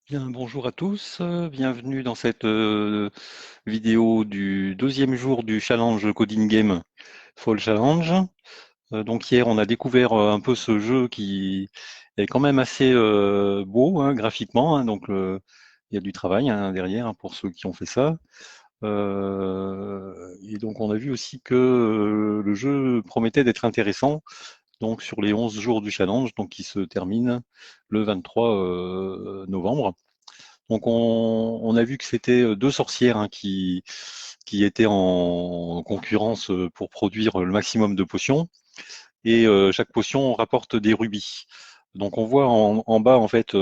Bien, bonjour à tous, bienvenue dans cette vidéo du deuxième jour du challenge Coding Game Fall Challenge. Donc hier on a découvert un peu ce jeu qui est quand même assez beau hein, graphiquement, hein, donc il y a du travail hein, derrière hein, pour ceux qui ont fait ça. Et donc on a vu aussi que le jeu promettait d'être intéressant donc sur les 11 jours du challenge, donc qui se termine le 23 novembre. Donc on a vu que c'était deux sorcières hein, qui étaient en concurrence pour produire le maximum de potions. Et chaque potion rapporte des rubis. Donc on voit en bas en fait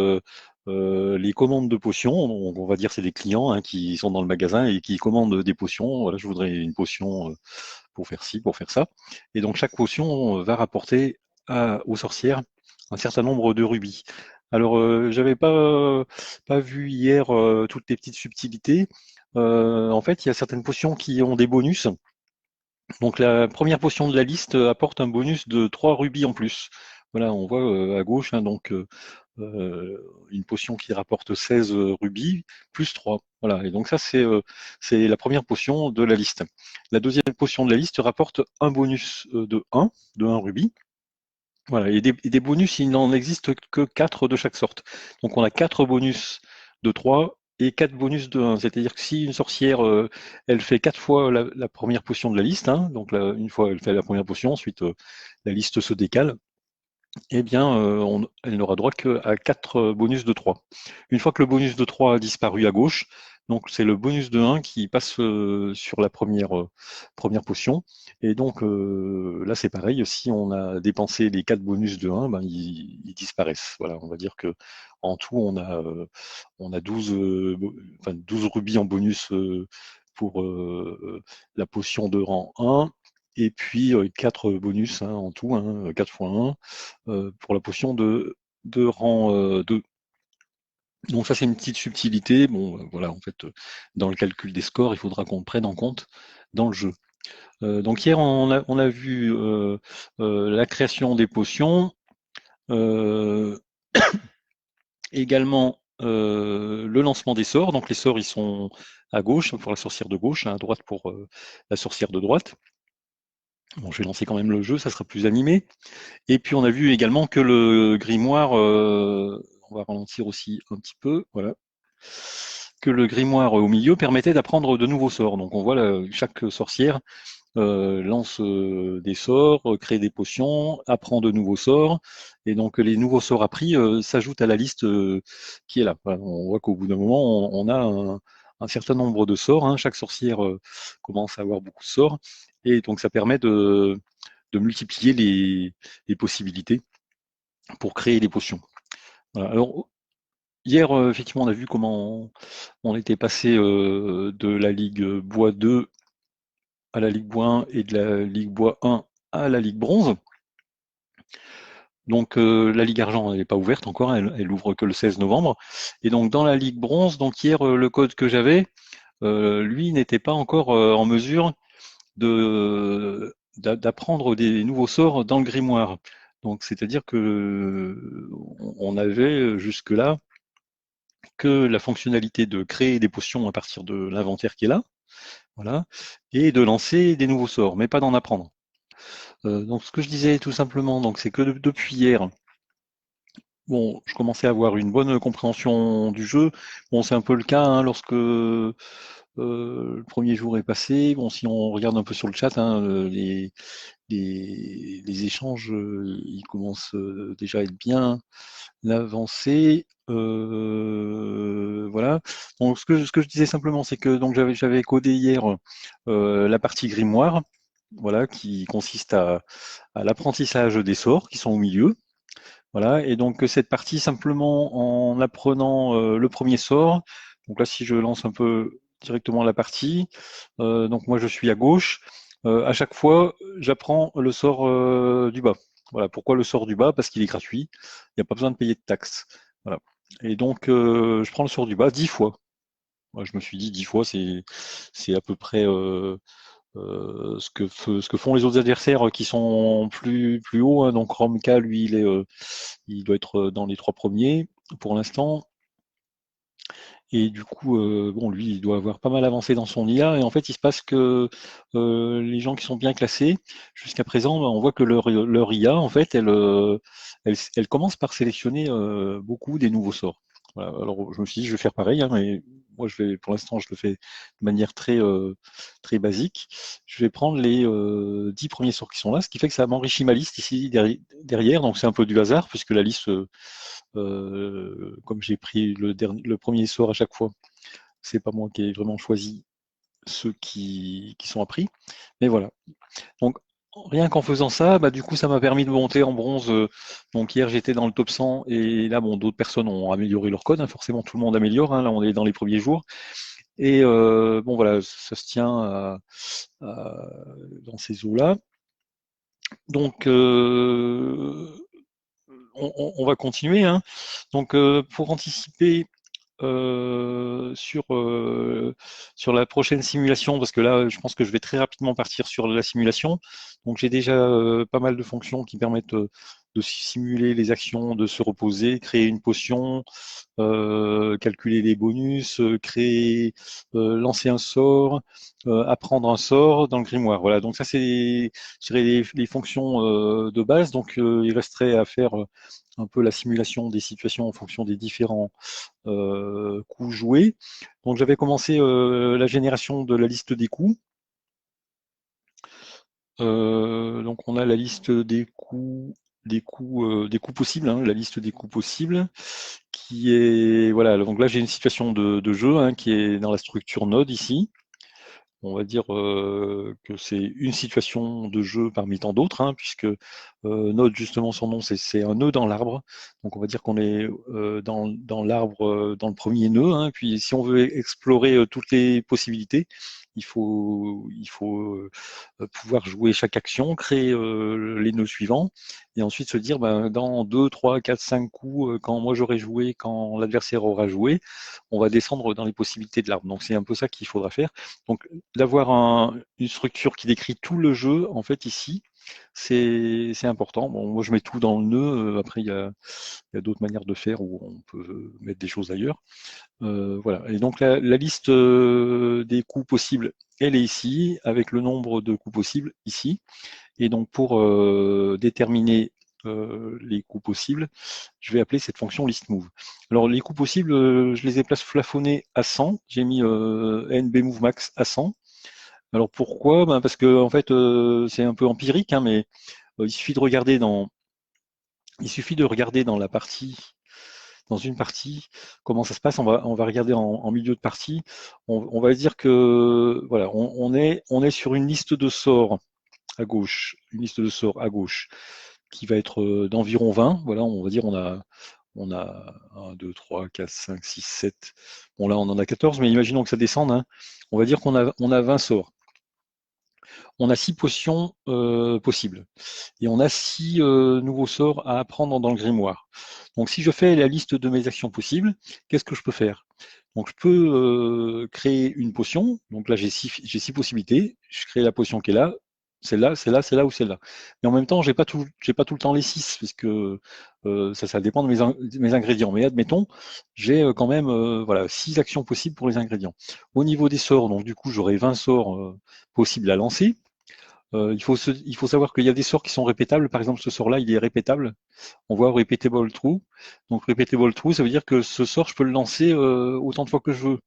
les commandes de potions. Donc, on va dire c'est des clients hein, qui sont dans le magasin et qui commandent des potions. Voilà, je voudrais une potion pour faire ci, pour faire ça. Et donc chaque potion va rapporter aux sorcières un certain nombre de rubis. Alors j'avais pas vu hier toutes les petites subtilités. En fait, il y a certaines potions qui ont des bonus. Donc la première potion de la liste apporte un bonus de 3 rubis en plus. Voilà, on voit à gauche, hein, donc une potion qui rapporte 16 rubis, plus 3. Voilà, et donc ça c'est la première potion de la liste. La deuxième potion de la liste rapporte un bonus de 1 rubis. Voilà, et des bonus, il n'en existe que 4 de chaque sorte. Donc on a 4 bonus de 3 et 4 bonus de 1. C'est-à-dire que si une sorcière, elle fait 4 fois la première potion de la liste, hein, donc là, une fois elle fait la première potion, ensuite la liste se décale, eh bien, elle n'aura droit qu'à 4 bonus de 3. Une fois que le bonus de 3 a disparu à gauche, donc c'est le bonus de 1 qui passe sur la première potion. Et donc là, c'est pareil, si on a dépensé les 4 bonus de 1, ben, ils disparaissent. Voilà, on va dire que en tout, on a 12, enfin, 12 rubis en bonus pour la potion de rang 1 et puis 4 bonus hein, en tout, hein, 4 fois 1 pour la potion de rang 2. Donc ça c'est une petite subtilité. Bon voilà, en fait, dans le calcul des scores, il faudra qu'on le prenne en compte dans le jeu. Donc hier on a vu la création des potions, euh, également le lancement des sorts. Donc les sorts ils sont à gauche pour la sorcière de gauche, hein, à droite pour la sorcière de droite. Bon, je vais lancer quand même le jeu, ça sera plus animé. Et puis on a vu également que le grimoire, on va ralentir aussi un petit peu, voilà, que le grimoire au milieu permettait d'apprendre de nouveaux sorts. Donc on voit là, chaque sorcière lance des sorts, crée des potions, apprend de nouveaux sorts, et donc les nouveaux sorts appris s'ajoutent à la liste qui est là. Voilà, on voit qu'au bout d'un moment, on a un certain nombre de sorts. Hein. Chaque sorcière commence à avoir beaucoup de sorts, et donc ça permet de multiplier les possibilités pour créer les potions. Voilà. Alors, hier, effectivement, on a vu comment on était passé de la Ligue Bois 2 à la Ligue Bois 1 et de la Ligue Bois 1 à la Ligue Bronze. Donc la Ligue Argent elle n'est pas ouverte encore, hein, elle ouvre que le 16 novembre. Et donc dans la Ligue Bronze, donc hier le code que j'avais, lui n'était pas encore en mesure d'apprendre des nouveaux sorts dans le grimoire. Donc c'est-à-dire que on avait jusque-là que la fonctionnalité de créer des potions à partir de l'inventaire qui est là, voilà, et de lancer des nouveaux sorts, mais pas d'en apprendre. Donc ce que je disais tout simplement, donc c'est que depuis hier, bon, je commençais à avoir une bonne compréhension du jeu. Bon, c'est un peu le cas hein, lorsque le premier jour est passé. Bon, si on regarde un peu sur le chat, hein, les échanges, ils commencent déjà à être bien avancés. Voilà. Donc, ce que je disais simplement, c'est que donc j'avais codé hier la partie grimoire, voilà, qui consiste à l'apprentissage des sorts qui sont au milieu. Voilà, et donc cette partie simplement en apprenant le premier sort. Donc là, si je lance un peu directement la partie, donc moi je suis à gauche. À chaque fois, j'apprends le sort du bas. Voilà, pourquoi le sort du bas? Parce qu'il est gratuit, il n'y a pas besoin de payer de taxes. Voilà. Et donc je prends le sort du bas 10 fois. Moi, je me suis dit 10 fois, c'est à peu près ce que font les autres adversaires qui sont plus hauts. Hein. Donc Romka, lui, il doit être dans les 3 premiers pour l'instant. Et du coup, bon, lui, il doit avoir pas mal avancé dans son IA. Et en fait, il se passe que les gens qui sont bien classés, jusqu'à présent, ben, on voit que leur IA, en fait, elle commence par sélectionner beaucoup des nouveaux sorts. Voilà. Alors, je me suis dit, je vais faire pareil, hein, mais moi, pour l'instant, je le fais de manière très basique. Je vais prendre les 10 premiers sorts qui sont là, ce qui fait que ça m'enrichit ma liste ici derrière. Donc, c'est un peu du hasard, puisque la liste comme j'ai pris le premier sort à chaque fois, c'est pas moi qui ai vraiment choisi ceux qui sont appris. Mais voilà. Donc rien qu'en faisant ça, bah, du coup ça m'a permis de monter en bronze. Donc hier j'étais dans le top 100 et là bon d'autres personnes ont amélioré leur code. Hein, forcément tout le monde améliore. Hein, là on est dans les premiers jours. Et bon voilà, ça se tient dans ces eaux-là. Donc on va continuer. Hein. Donc pour anticiper sur la prochaine simulation, parce que là, je pense que je vais très rapidement partir sur la simulation. Donc, j'ai déjà pas mal de fonctions qui permettent de simuler les actions, de se reposer, créer une potion, calculer les bonus, lancer un sort, apprendre un sort dans le grimoire. Voilà, donc ça c'est je dirais, les fonctions de base. Donc il resterait à faire un peu la simulation des situations en fonction des différents coups joués. Donc j'avais commencé la génération de la liste des coups. Donc on a la liste des coups possibles, hein, la liste des coups possibles, qui est voilà. Donc là j'ai une situation de jeu hein, qui est dans la structure node ici. On va dire que c'est une situation de jeu parmi tant d'autres, hein, puisque node, justement, son nom, c'est un nœud dans l'arbre. Donc on va dire qu'on est dans l'arbre, dans le premier nœud. Hein, puis si on veut explorer toutes les possibilités, il faut pouvoir jouer chaque action, créer les nœuds suivants, et ensuite se dire, ben, dans 2, 3, 4, 5 coups, quand moi j'aurai joué, quand l'adversaire aura joué, on va descendre dans les possibilités de l'arbre. Donc c'est un peu ça qu'il faudra faire. Donc d'avoir une structure qui décrit tout le jeu, en fait, ici, c'est important. Bon, moi, je mets tout dans le nœud. Après, il y a d'autres manières de faire où on peut mettre des choses ailleurs. Voilà. Et donc, la liste des coups possibles, elle est ici, avec le nombre de coups possibles ici. Et donc, pour déterminer les coups possibles, je vais appeler cette fonction listMove. Alors, les coups possibles, je les ai plafonnés à 100. J'ai mis nbMoveMax à 100. Alors, pourquoi? Ben, parce que, en fait, c'est un peu empirique, hein, mais il suffit de regarder dans la partie, dans une partie, comment ça se passe. On va regarder en milieu de partie. On va dire que voilà, on est sur une liste de sorts à gauche, qui va être d'environ 20. Voilà, on va dire on a 1, 2, 3, 4, 5, 6, 7. Bon là on en a 14, mais imaginons que ça descende. Hein. On va dire qu'on a 20 sorts. On a 6 potions possibles. Et on a 6 nouveaux sorts à apprendre dans le grimoire. Donc si je fais la liste de mes actions possibles, qu'est-ce que je peux faire? Donc je peux créer une potion. Donc là j'ai 6 possibilités. Je crée la potion qui est là, celle-là, celle-là, celle-là ou celle-là. Mais en même temps, j'ai pas tout le temps les 6, parce que ça dépend de mes ingrédients. Mais admettons, j'ai quand même voilà 6 actions possibles pour les ingrédients. Au niveau des sorts, donc du coup j'aurai 20 sorts possibles à lancer. Il faut savoir qu'il y a des sorts qui sont répétables. Par exemple, ce sort-là, il est répétable. On voit Repeatable True. Donc Repeatable True, ça veut dire que ce sort, je peux le lancer autant de fois que je veux.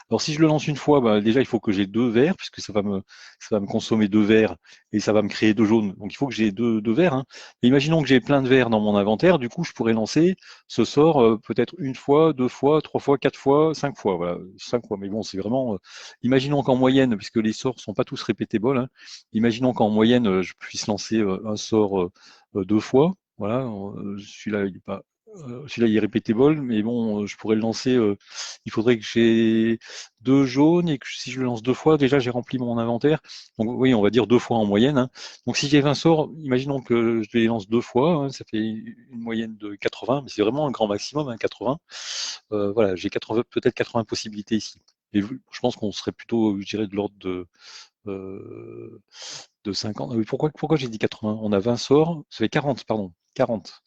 Alors si je le lance une fois, bah, déjà il faut que j'ai 2 verts, puisque ça va me consommer 2 verts et ça va me créer 2 jaunes. Donc il faut que j'ai deux verts. Hein. Et imaginons que j'ai plein de verts dans mon inventaire, du coup je pourrais lancer ce sort peut-être une fois, 2 fois, 3 fois, 4 fois, 5 fois. Voilà, 5 fois. Mais bon, c'est vraiment. Imaginons qu'en moyenne, puisque les sorts sont pas tous répétables, hein, imaginons qu'en moyenne je puisse lancer un sort 2 fois. Voilà, celui-là il est répétable, mais bon, je pourrais le lancer. Il faudrait que j'ai 2 jaunes et que si je le lance 2 fois, déjà j'ai rempli mon inventaire. Donc oui, on va dire 2 fois en moyenne. Hein. Donc si j'ai 20 sorts, imaginons que je les lance 2 fois, hein, ça fait une moyenne de 80, mais c'est vraiment un grand maximum, hein, 80. Voilà, j'ai peut-être 80 possibilités ici. Et je pense qu'on serait plutôt, je dirais, de l'ordre euh, de 50. Ah oui, pourquoi j'ai dit 80? On a 20 sorts, ça fait 40, pardon. 40.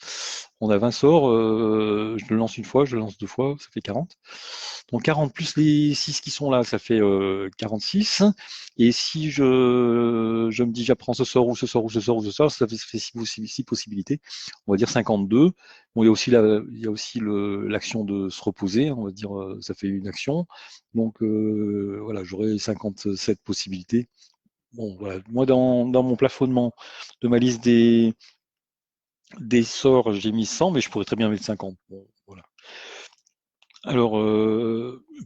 On a 20 sorts, je le lance une fois, je le lance 2 fois, ça fait 40. Donc 40 plus les 6 qui sont là, ça fait 46. Et si je me dis j'apprends ce sort ou ce sort ou ce sort ou ce sort, ça fait 6 possibilités. On va dire 52. Bon, il y a aussi l'action de se reposer, on va dire ça fait une action. Donc voilà, j'aurai 57 possibilités. Bon, voilà. Moi, dans mon plafonnement de ma liste des sorts, j'ai mis 100, mais je pourrais très bien mettre 50. Bon, voilà. Alors,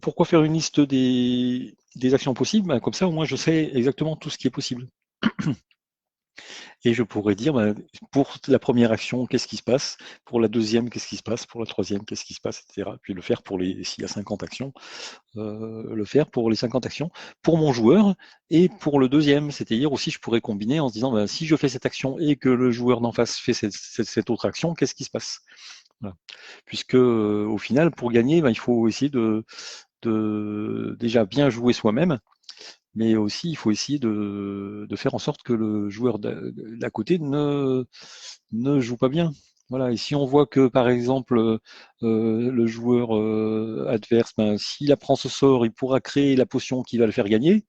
pourquoi faire une liste des actions possibles? Ben, comme ça, au moins, je sais exactement tout ce qui est possible. Et je pourrais dire, ben, pour la première action, qu'est-ce qui se passe? Pour la deuxième, qu'est-ce qui se passe? Pour la troisième, qu'est-ce qui se passe? Etc. Puis le faire s'il y a 50 actions, le faire pour les 50 actions, pour mon joueur et pour le deuxième. C'est-à-dire aussi, je pourrais combiner en se disant, ben, si je fais cette action et que le joueur d'en face fait cette autre action, qu'est-ce qui se passe? Voilà. Puisque au final, pour gagner, ben, il faut essayer de déjà bien jouer soi-même, mais aussi il faut essayer de faire en sorte que le joueur d'à côté ne joue pas bien. Voilà. Et si on voit que par exemple le joueur adverse, ben, s'il apprend ce sort, il pourra créer la potion qui va le faire gagner,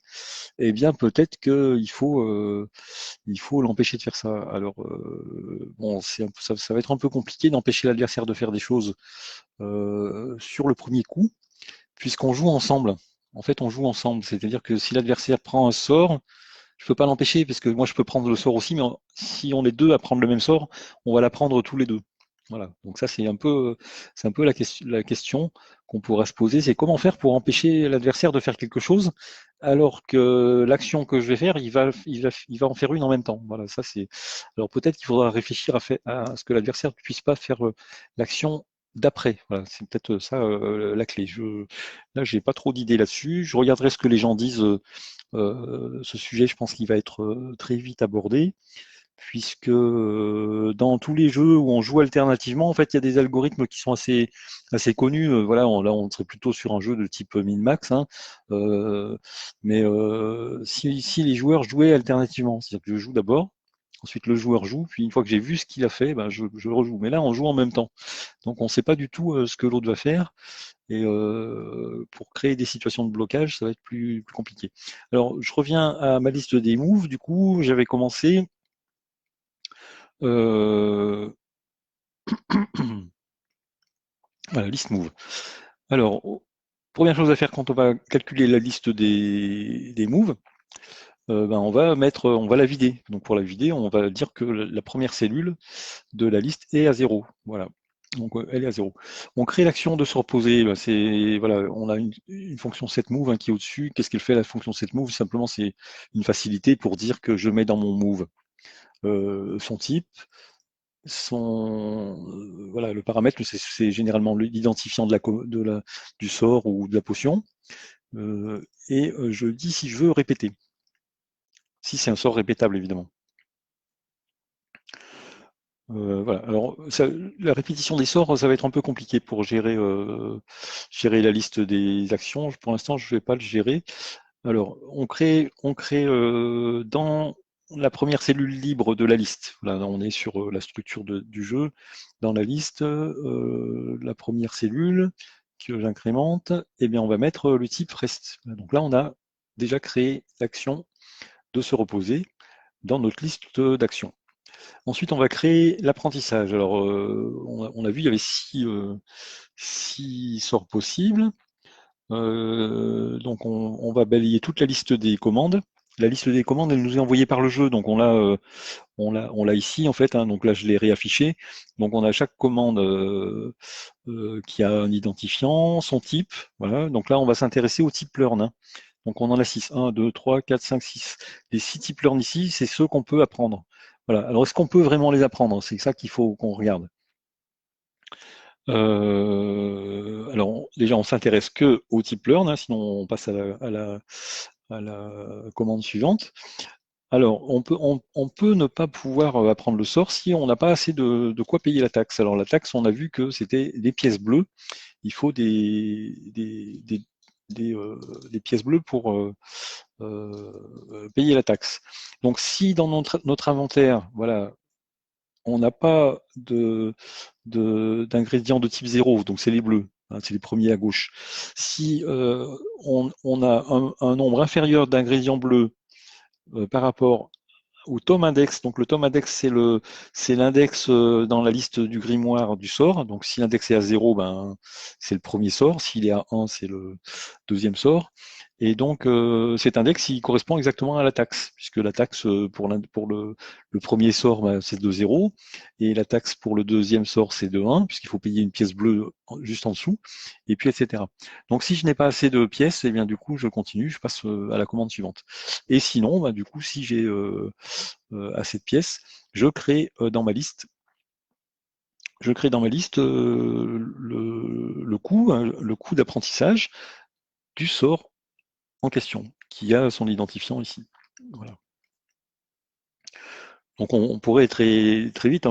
eh bien peut-être il faut l'empêcher de faire ça. Alors bon, ça va être un peu compliqué d'empêcher l'adversaire de faire des choses sur le premier coup, puisqu'on joue ensemble. En fait, on joue ensemble. C'est-à-dire que si l'adversaire prend un sort, je ne peux pas l'empêcher, parce que moi, je peux prendre le sort aussi, mais si on est deux à prendre le même sort, on va la prendre tous les deux. Voilà. Donc ça, c'est un peu la question qu'on pourra se poser, c'est comment faire pour empêcher l'adversaire de faire quelque chose, alors que l'action que je vais faire, il va en faire une en même temps. Voilà, ça c'est. Alors peut-être qu'il faudra réfléchir à ce que l'adversaire ne puisse pas faire l'action d'après. Voilà, c'est peut-être ça la clé. Là, j'ai pas trop d'idées là-dessus. Je regarderai ce que les gens disent. Ce sujet, je pense qu'il va être très vite abordé, puisque dans tous les jeux où on joue alternativement, en fait, il y a des algorithmes qui sont assez connus. Voilà, là, on serait plutôt sur un jeu de type min-max, hein, mais si les joueurs jouaient alternativement, c'est-à-dire que je joue d'abord, ensuite le joueur joue, puis une fois que j'ai vu ce qu'il a fait, ben, je rejoue. Mais là, on joue en même temps. Donc on ne sait pas du tout ce que l'autre va faire. Et pour créer des situations de blocage, ça va être plus compliqué. Alors, je reviens à ma liste des moves. Du coup, j'avais commencé euh, à la liste move. Alors, première chose à faire quand on va calculer la liste des moves, ben on va la vider. Donc pour la vider, on va dire que la première cellule de la liste est à 0. Voilà. Donc elle est à 0. On crée l'action de se reposer. Ben, voilà, on a une fonction setMove hein, qui est au-dessus. Qu'est-ce qu'elle fait la fonction setMove? Simplement, c'est une facilité pour dire que je mets dans mon move son type, voilà, le paramètre, c'est généralement l'identifiant du sort ou de la potion. Et je dis si je veux répéter. Si c'est un sort répétable, évidemment. Voilà. Alors, la répétition des sorts, ça va être un peu compliqué pour gérer la liste des actions. Pour l'instant, je ne vais pas le gérer. Alors, on crée dans la première cellule libre de la liste. Là, on est sur la structure du jeu. Dans la liste, la première cellule que j'incrémente, eh bien, on va mettre le type reste. Donc là, on a déjà créé l'action de se reposer dans notre liste d'actions. Ensuite, on va créer l'apprentissage. Alors, on a vu, il y avait six sorts possibles. Donc, on va balayer toute la liste des commandes. La liste des commandes, elle nous est envoyée par le jeu. Donc, on l'a ici, en fait. Hein, donc là, je l'ai réaffiché. Donc, on a chaque commande qui a un identifiant, son type. Voilà. Donc là, on va s'intéresser au type learn. Hein. Donc, on en a 6. 1, 2, 3, 4, 5, 6. Les 6 types learn ici, c'est ceux qu'on peut apprendre. Voilà. Alors, est-ce qu'on peut vraiment les apprendre? C'est ça qu'il faut qu'on regarde. Alors, déjà, on s'intéresse que au type learn, hein, sinon on passe à la commande suivante. Alors, on peut ne pas pouvoir apprendre le sort si on n'a pas assez de quoi payer la taxe. Alors, la taxe, on a vu que c'était des pièces bleues. Il faut des pièces bleues pour payer la taxe. Donc, si dans notre inventaire, voilà, on n'a pas d'ingrédients de type 0, donc c'est les bleus, hein, c'est les premiers à gauche. Si on a un nombre inférieur d'ingrédients bleus par rapport au tome index. Donc le tome index, c'est l'index dans la liste du grimoire du sort. Donc si l'index est à 0, ben, c'est le premier sort. S'il est à 1, c'est le deuxième sort. Et donc cet index, il correspond exactement à la taxe, puisque la taxe pour le premier sort, ben, c'est de 0, et la taxe pour le deuxième sort, c'est de 1, puisqu'il faut payer une pièce bleue juste en dessous, et puis etc. Donc si je n'ai pas assez de pièces, et bien du coup, je continue, je passe à la commande suivante. Et sinon, ben, du coup, si j'ai assez de pièces, je crée dans ma liste le coût d'apprentissage du sort en question, qui a son identifiant ici. Voilà. Donc on pourrait très, très vite,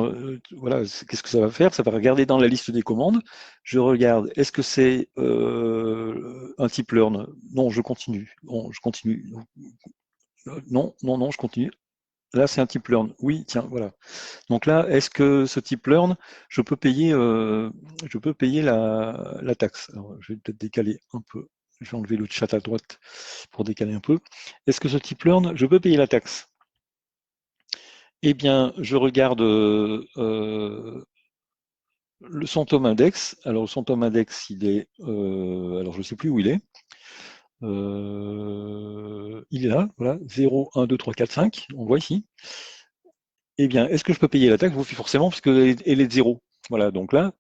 voilà, qu'est-ce que ça va faire? Ça va regarder dans la liste des commandes. Je regarde, est-ce que c'est un type learn? Non, je continue. Non, je continue. Non, non, non, je continue. Là, c'est un type learn. Oui, tiens, voilà. Donc là, est-ce que ce type learn, je peux payer la taxe? Alors, je vais peut-être décaler un peu. Je vais enlever le chat à droite pour décaler un peu. Est-ce que ce type learn, je peux payer la taxe? Eh bien, je regarde son tome index. Alors, son tome index, il est, alors je ne sais plus où il est. Il est là, voilà, 0, 1, 2, 3, 4, 5. On le voit ici. Eh bien, est-ce que je peux payer la taxe? Oui, forcément, puisqu'elle est de 0. Voilà, donc là,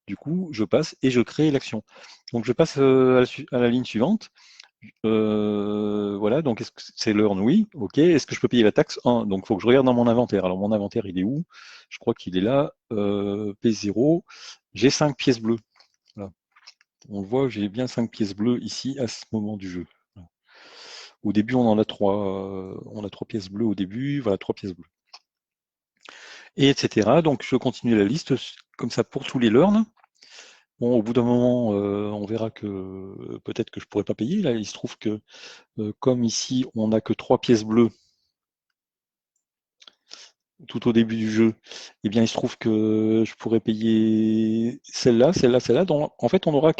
du coup, je passe et je crée l'action. Donc, je passe à la ligne suivante. Voilà, donc est-ce que c'est learn? Oui, ok. Est-ce que je peux payer la taxe? 1. Donc, il faut que je regarde dans mon inventaire. Alors, mon inventaire, il est où? Je crois qu'il est là. P0. J'ai 5 pièces bleues. Voilà. On le voit, j'ai bien 5 pièces bleues ici à ce moment du jeu. Voilà. Au début, on en a 3. On a 3 pièces bleues au début. Voilà, 3 pièces bleues. Et etc. Donc, je continue la liste comme ça pour tous les learns. Bon, au bout d'un moment, on verra que peut-être que je pourrais pas payer. Là, il se trouve que comme ici, on n'a que 3 pièces bleues tout au début du jeu, eh bien, il se trouve que je pourrais payer celle-là, celle-là, celle-là. Donc, en fait, on aura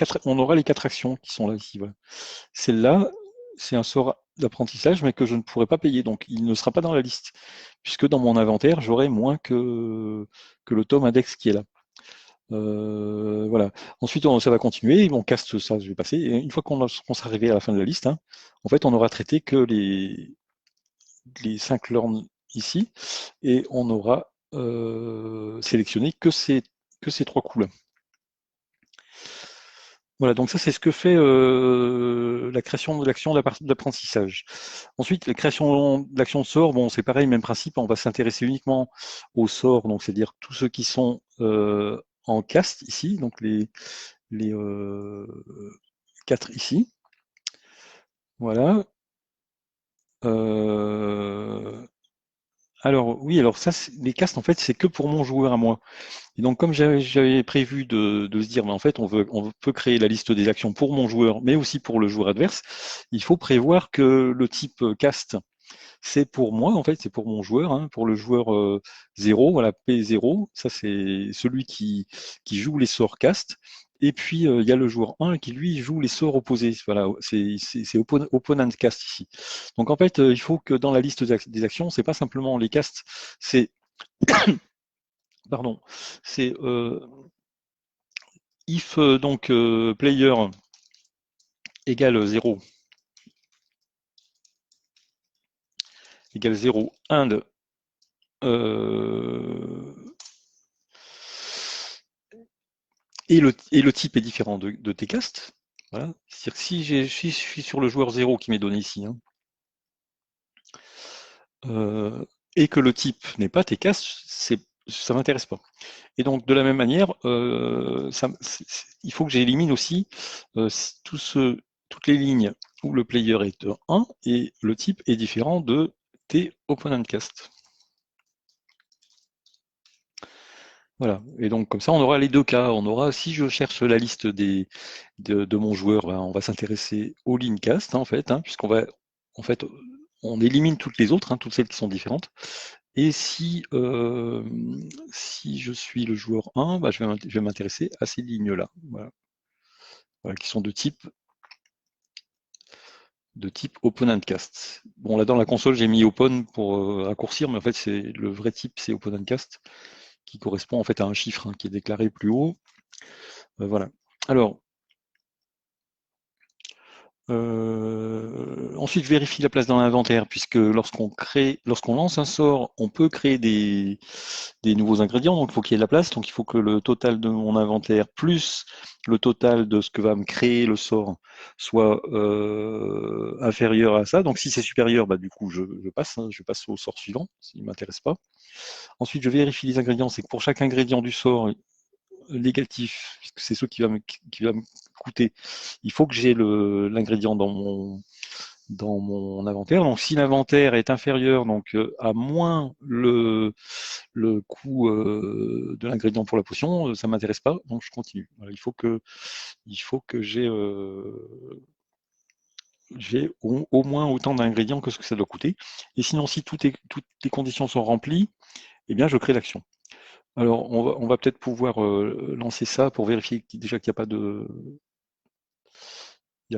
les 4 actions qui sont là ici. Voilà. Celle-là, c'est un sort d'apprentissage, mais que je ne pourrais pas payer. Donc, il ne sera pas dans la liste, puisque dans mon inventaire, j'aurai moins que le tome index qui est là. Voilà. Ensuite, ça va continuer. On caste ça, je vais passer. Et une fois qu'on sera arrivé à la fin de la liste, hein, en fait, on aura traité que les 5 learns ici, et on aura sélectionné que ces 3 coups-là. Voilà, donc ça c'est ce que fait la création de l'action d'apprentissage. Ensuite, la création de l'action de sort, bon, c'est pareil, même principe, on va s'intéresser uniquement aux sorts, donc c'est-à-dire tous ceux qui sont en caste ici, donc les 4 ici. Voilà. Alors oui, alors ça, les castes, en fait, c'est que pour mon joueur à moi. Et donc, comme j'avais prévu de se dire, mais en fait, on peut créer la liste des actions pour mon joueur, mais aussi pour le joueur adverse, il faut prévoir que le type cast, c'est pour moi, en fait, c'est pour mon joueur, hein, pour le joueur 0, voilà, P0, ça c'est celui qui joue les sorts cast. Et puis, il y a le joueur 1 qui, lui, joue les sorts opposés. Voilà, c'est opponent cast ici. Donc, en fait, il faut que dans la liste des actions, c'est pas simplement les castes, c'est pardon, c'est if donc player égale 0 égale 0 and et le type est différent de tes castes. Voilà. C'est-à-dire que si je suis sur le joueur 0 qui m'est donné ici, hein, et que le type n'est pas tes castes, ça m'intéresse pas. Et donc de la même manière, il faut que j'élimine aussi toutes les lignes où le player est 1 et le type est différent de tes opponent cast. Voilà. Et donc comme ça, on aura les deux cas. On aura, si je cherche la liste de mon joueur, ben, on va s'intéresser au cast, hein, en fait, hein, puisqu'on va, en fait, on élimine toutes les autres, hein, toutes celles qui sont différentes. Et si je suis le joueur 1, bah, je vais m'intéresser à ces lignes-là. Voilà. voilà, qui sont de type OpenEndCast. Bon, là dans la console, j'ai mis Open pour raccourcir, mais en fait, c'est le vrai type, c'est OpenEndCast, qui correspond en fait à un chiffre qui est déclaré plus haut. Voilà. Alors, ensuite, je vérifie la place dans l'inventaire, puisque lorsqu'on lance un sort, on peut créer des nouveaux ingrédients, donc il faut qu'il y ait de la place. Donc il faut que le total de mon inventaire plus le total de ce que va me créer le sort soit inférieur à ça. Donc si c'est supérieur, bah, du coup je passe, hein, je passe au sort suivant, s'il ne m'intéresse pas. Ensuite, je vérifie les ingrédients, c'est que pour chaque ingrédient du sort négatif, puisque c'est ce qui va me coûter, il faut que j'ai l'ingrédient dans mon inventaire. Donc si l'inventaire est inférieur donc à moins le coût de l'ingrédient pour la potion, ça m'intéresse pas, donc je continue. Voilà, il faut que j'ai au moins autant d'ingrédients que ce que ça doit coûter. Et sinon, si toutes les conditions sont remplies, eh bien je crée l'action. Alors on va peut-être pouvoir lancer ça pour vérifier déjà qu'il n'y a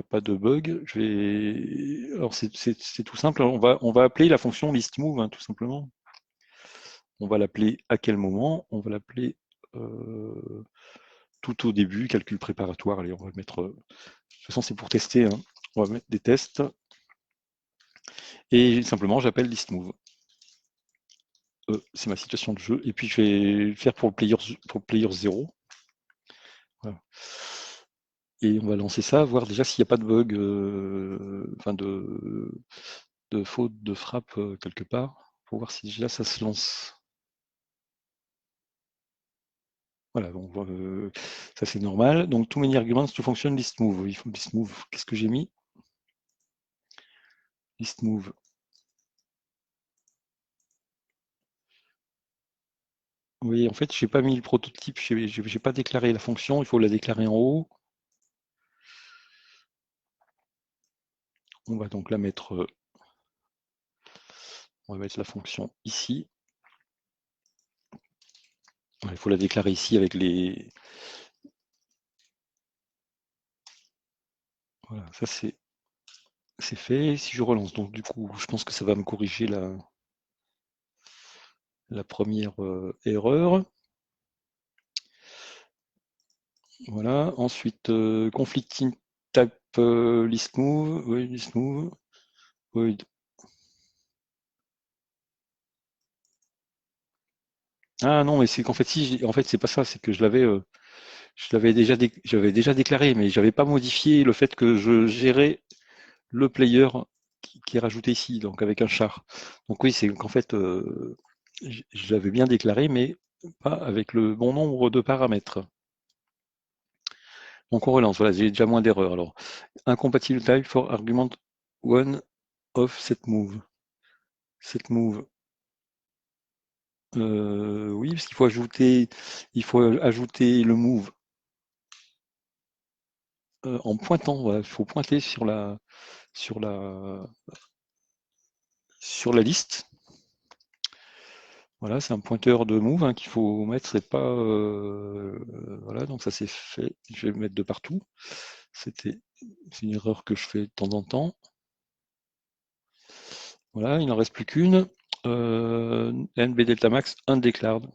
pas de bug. Alors c'est tout simple. On va appeler la fonction listMove, hein, tout simplement. On va l'appeler à quel moment? On va l'appeler tout au début, calcul préparatoire. Allez, on va mettre. De toute façon, c'est pour tester. Hein. On va mettre des tests. Et simplement, j'appelle listMove. C'est ma situation de jeu. Et puis, je vais faire pour le player 0. Voilà. Et on va lancer ça, voir déjà s'il n'y a pas de bug, enfin de faute de frappe quelque part, pour voir si déjà ça se lance. Voilà, donc ça c'est normal. Donc too many arguments to function listMove. Il faut listMove. Qu'est-ce que j'ai mis? ListMove. Oui, en fait, j'ai pas mis le prototype, j'ai pas déclaré la fonction, il faut la déclarer en haut. On va donc la mettre. On va mettre la fonction ici. Il faut la déclarer ici avec les. Voilà, ça c'est fait. Si je relance, donc du coup, je pense que ça va me corriger la première erreur. Voilà. Ensuite, conflicting type listMove. Oui, listMove. Oui. Ah non, mais c'est qu'en fait, si, en fait, c'est pas ça, c'est que j'avais déjà déclaré, mais j'avais pas modifié le fait que je gérais le player qui est rajouté ici, donc avec un char. Donc oui, c'est qu'en fait, je l'avais bien déclaré, mais pas avec le bon nombre de paramètres. Donc on relance, voilà, j'ai déjà moins d'erreurs. Alors, incompatible type for argument one of setMove. SetMove. Oui, parce qu'il faut ajouter le move en pointant. Voilà, il faut pointer sur la liste. Voilà, c'est un pointeur de move qu'il faut mettre, c'est pas. Voilà, donc ça c'est fait. Je vais le mettre de partout. C'est une erreur que je fais de temps en temps. Voilà, il n'en reste plus qu'une. NB Delta Max undeclared.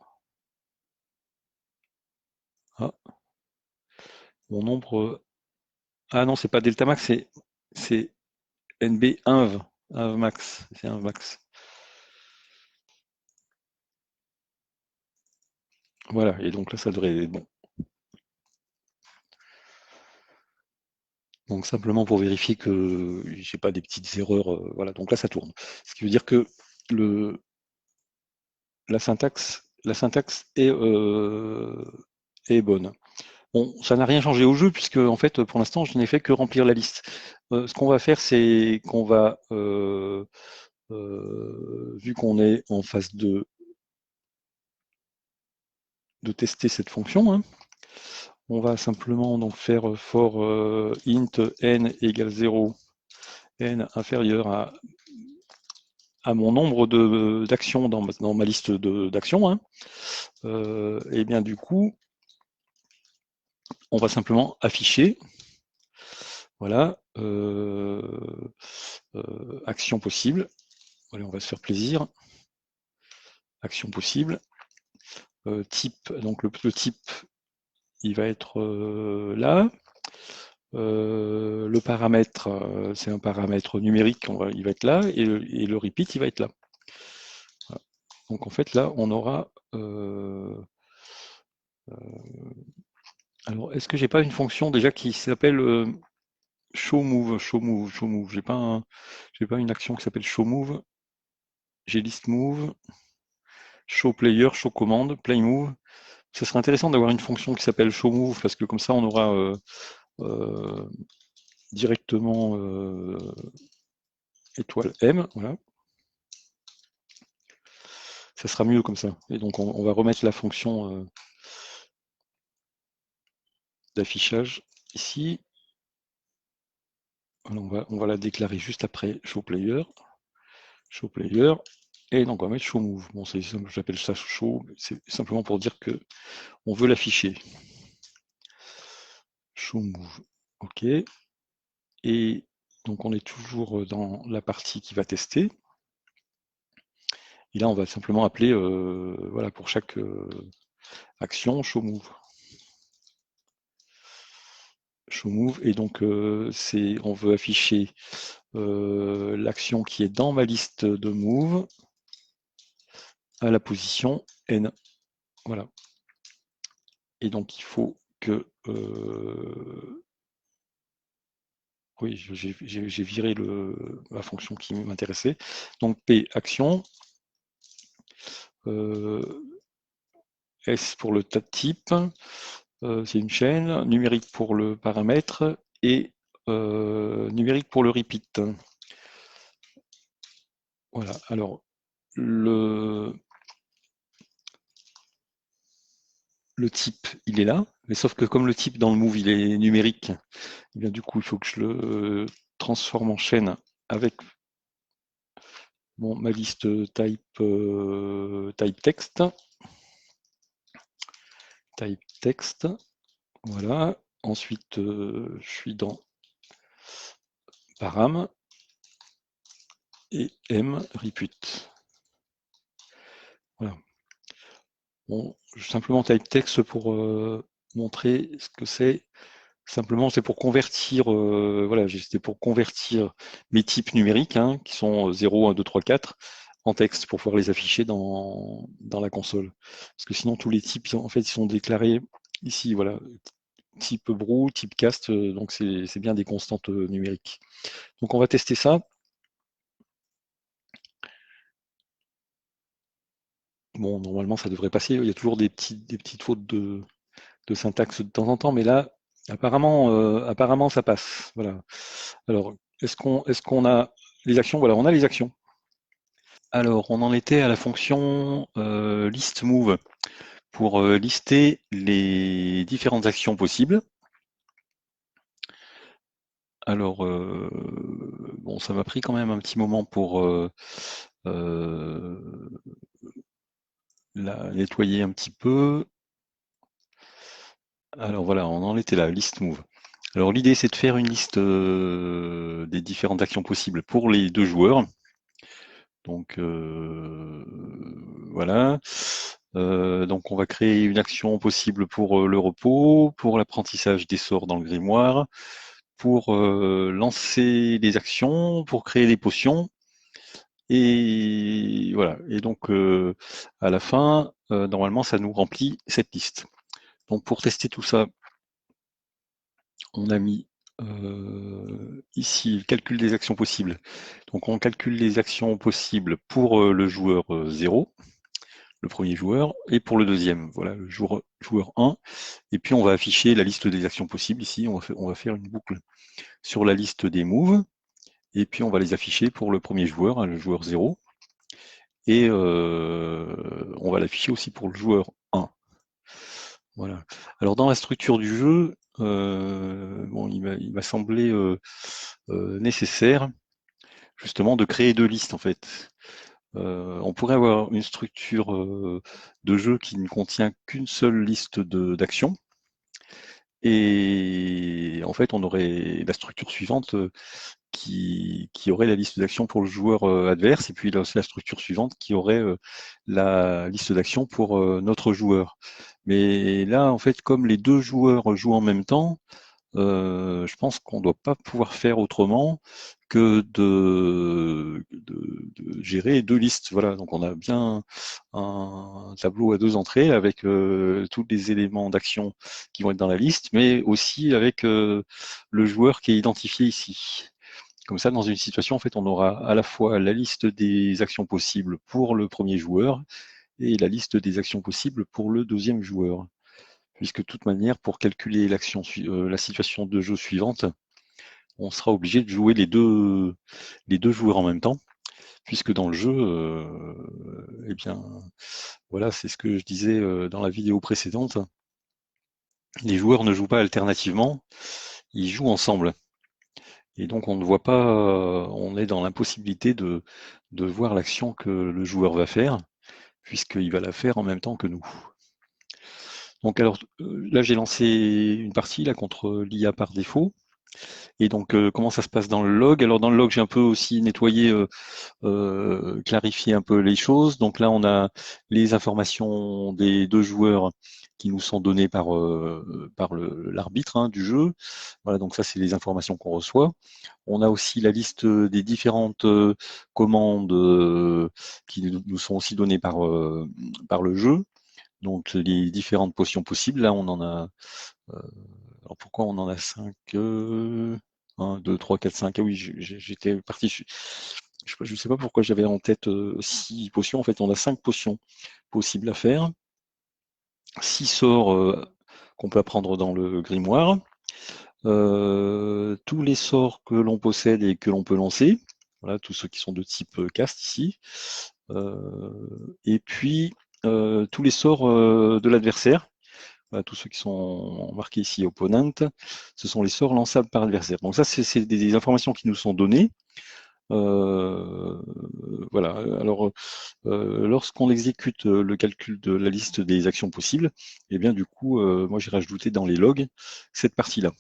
Ah, mon nombre. Ah non, c'est pas Delta Max, c'est NB inv. Inv max. C'est inv max. Voilà, et donc là, ça devrait être bon. Donc simplement pour vérifier que j'ai pas des petites erreurs, voilà. Donc là, ça tourne. Ce qui veut dire que la syntaxe est bonne. Bon, ça n'a rien changé au jeu puisque en fait, pour l'instant, je n'ai fait que remplir la liste. Ce qu'on va faire, c'est qu'on va, vu qu'on est en phase de tester cette fonction, hein, on va simplement donc faire for int n égale 0, n inférieur à mon nombre d'actions dans ma liste d'actions. Hein. Et bien du coup, on va simplement afficher Voilà. Action possible. Allez, on va se faire plaisir. Action possible. Type, donc le type, il va être là. Le paramètre, c'est un paramètre numérique, il va être là, et le repeat, il va être là. Voilà. Donc en fait, là, on aura... alors, est-ce que j'ai pas une fonction déjà qui s'appelle showMove? J'ai pas une action qui s'appelle showMove. J'ai listMove, showPlayer, showCommand, playMove. Ce serait intéressant d'avoir une fonction qui s'appelle showMove parce que comme ça, on aura directement étoile M, voilà. Ça sera mieux comme ça. Et donc on va remettre la fonction d'affichage ici. Alors, on va la déclarer juste après showPlayer. Showplayer. Et donc on va mettre showMove. Bon, j'appelle ça show, c'est simplement pour dire que on veut l'afficher. ShowMove. OK. Et donc on est toujours dans la partie qui va tester. Et là, on va simplement appeler, voilà, pour chaque action, showMove. ShowMove, et donc on veut afficher l'action qui est dans ma liste de move à la position N. Voilà. Et donc il faut que... oui, j'ai viré la fonction qui m'intéressait. Donc P, action. S pour le tas de type. C'est une chaîne. Numérique pour le paramètre. Et numérique pour le repeat. Voilà. Alors, le type, il est là. Mais sauf que comme le type dans le move, il est numérique, et bien du coup, il faut que je le transforme en chaîne avec ma liste type text. Type text. Voilà. Ensuite, je suis dans param et m repeat. Voilà. Bon, simplement type text pour montrer ce que c'est. Simplement, c'est pour convertir, voilà, c'était pour convertir mes types numériques, hein, qui sont 0, 1, 2, 3, 4, en texte pour pouvoir les afficher dans la console. Parce que sinon, tous les types, en fait, ils sont déclarés ici, voilà, type brew, type cast, donc c'est bien des constantes numériques. Donc on va tester ça. Bon, normalement, ça devrait passer. Il y a toujours des petites fautes de syntaxe de temps en temps, mais là, apparemment, ça passe. Voilà. Alors, est-ce qu'on a les actions? Voilà, on a les actions. Alors, on en était à la fonction listMove pour lister les différentes actions possibles. Alors, bon, ça m'a pris quand même un petit moment pour la nettoyer un petit peu. Alors voilà, on en était là, listMove. Alors l'idée, c'est de faire une liste des différentes actions possibles pour les deux joueurs. Donc voilà. Donc on va créer une action possible pour le repos, pour l'apprentissage des sorts dans le grimoire, pour lancer des actions, pour créer des potions. Et voilà. Et donc à la fin, normalement, ça nous remplit cette liste. Donc pour tester tout ça, on a mis ici le calcul des actions possibles. Donc on calcule les actions possibles pour le joueur 0, le premier joueur, et pour le deuxième, voilà, le joueur 1. Et puis on va afficher la liste des actions possibles ici, on va faire une boucle sur la liste des moves, et puis on va les afficher pour le premier joueur, hein, le joueur 0, et on va l'afficher aussi pour le joueur 1. Voilà. Alors dans la structure du jeu, bon, il m'a semblé nécessaire justement de créer deux listes en fait. On pourrait avoir une structure de jeu qui ne contient qu'une seule liste d'actions. Et en fait, on aurait la structure suivante qui aurait la liste d'actions pour le joueur adverse, et puis la structure suivante qui aurait la liste d'actions pour notre joueur. Mais là, en fait, comme les deux joueurs jouent en même temps, je pense qu'on ne doit pas pouvoir faire autrement que de gérer deux listes. Voilà, donc on a bien un tableau à deux entrées avec tous les éléments d'action qui vont être dans la liste, mais aussi avec le joueur qui est identifié ici. Comme ça, dans une situation, en fait, on aura à la fois la liste des actions possibles pour le premier joueur et la liste des actions possibles pour le deuxième joueur. Puisque de toute manière, pour calculer la situation de jeu suivante, on sera obligé de jouer les deux joueurs en même temps, puisque dans le jeu, eh bien, voilà, c'est ce que je disais dans la vidéo précédente, les joueurs ne jouent pas alternativement, ils jouent ensemble. Et donc on ne voit pas, on est dans l'impossibilité de voir l'action que le joueur va faire, puisqu'il va la faire en même temps que nous. Donc alors là j'ai lancé une partie là contre l'IA par défaut. Et donc comment ça se passe dans le log? Alors dans le log j'ai un peu aussi nettoyé, clarifié un peu les choses. Donc là on a les informations des deux joueurs qui nous sont données par l'arbitre du jeu. Voilà, donc ça c'est les informations qu'on reçoit. On a aussi la liste des différentes commandes qui nous sont aussi données par le jeu. Donc les différentes potions possibles. Là on en a. Alors pourquoi on en a 5 1, 2, 3, 4, 5. Ah oui, j'étais parti. Je sais pas pourquoi j'avais en tête 6 potions. En fait, on a 5 potions possibles à faire. 6 sorts qu'on peut apprendre dans le grimoire. Tous les sorts que l'on possède et que l'on peut lancer. Voilà, tous ceux qui sont de type cast ici. Et puis tous les sorts de l'adversaire. Voilà, tous ceux qui sont marqués ici opponent, ce sont les sorts lançables par adversaire. Donc ça, c'est des informations qui nous sont données. Voilà. Alors, lorsqu'on exécute le calcul de la liste des actions possibles, eh bien du coup, moi j'ai rajouté dans les logs cette partie-là.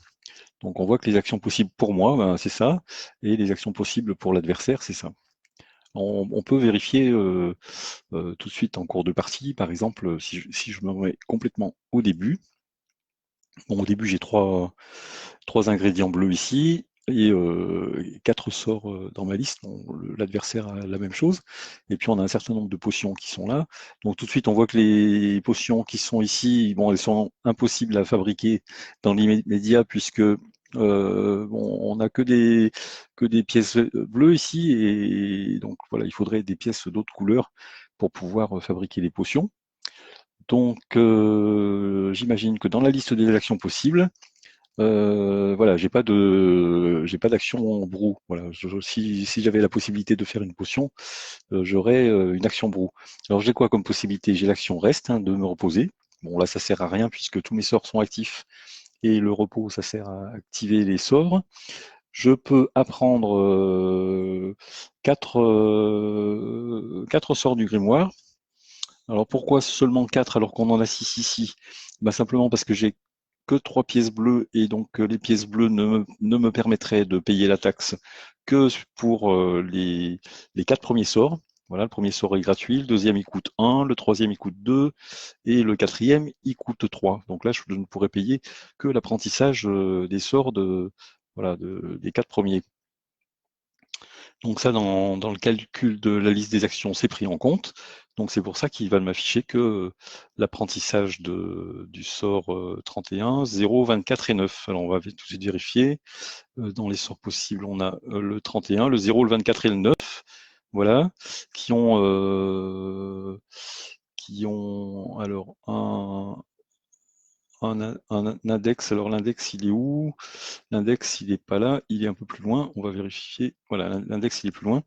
Donc on voit que les actions possibles pour moi, ben, c'est ça, et les actions possibles pour l'adversaire, c'est ça. On peut vérifier tout de suite en cours de partie, par exemple, si je me mets complètement au début. Bon, au début, j'ai trois ingrédients bleus ici et 4 sorts dans ma liste. Bon, l'adversaire a la même chose. Et puis, on a un certain nombre de potions qui sont là. Donc, tout de suite, on voit que les potions qui sont ici, bon, elles sont impossibles à fabriquer dans l'immédiat puisque bon, on n'a que des pièces bleues ici. Et donc, voilà, il faudrait des pièces d'autres couleurs pour pouvoir fabriquer les potions. Donc, j'imagine que dans la liste des actions possibles, voilà, j'ai pas d'action en brou. Voilà, si j'avais la possibilité de faire une potion, j'aurais une action brou. Alors j'ai quoi comme possibilité? J'ai l'action reste, de me reposer. Bon là, ça sert à rien puisque tous mes sorts sont actifs et le repos, ça sert à activer les sorts. Je peux apprendre 4 sorts du grimoire. Alors pourquoi seulement 4 alors qu'on en a 6 ici? Bah, simplement parce que j'ai que 3 pièces bleues et donc les pièces bleues ne me permettraient de payer la taxe que pour les 4 premiers sorts. Voilà, le premier sort est gratuit, le deuxième il coûte 1, le troisième il coûte 2 et le quatrième il coûte 3. Donc là, je ne pourrais payer que l'apprentissage des sorts voilà, des 4 premiers. Donc ça, dans le calcul de la liste des actions, c'est pris en compte. Donc c'est pour ça qu'il va m'afficher que l'apprentissage du sort 31, 0, 24 et 9. Alors on va tout de suite vérifier. Dans les sorts possibles, on a le 31, le 0, le 24 et le 9. Voilà, qui ont alors un index. Alors l'index, il est où? L'index, il n'est pas là, il est un peu plus loin. On va vérifier. Voilà, l'index, il est plus loin.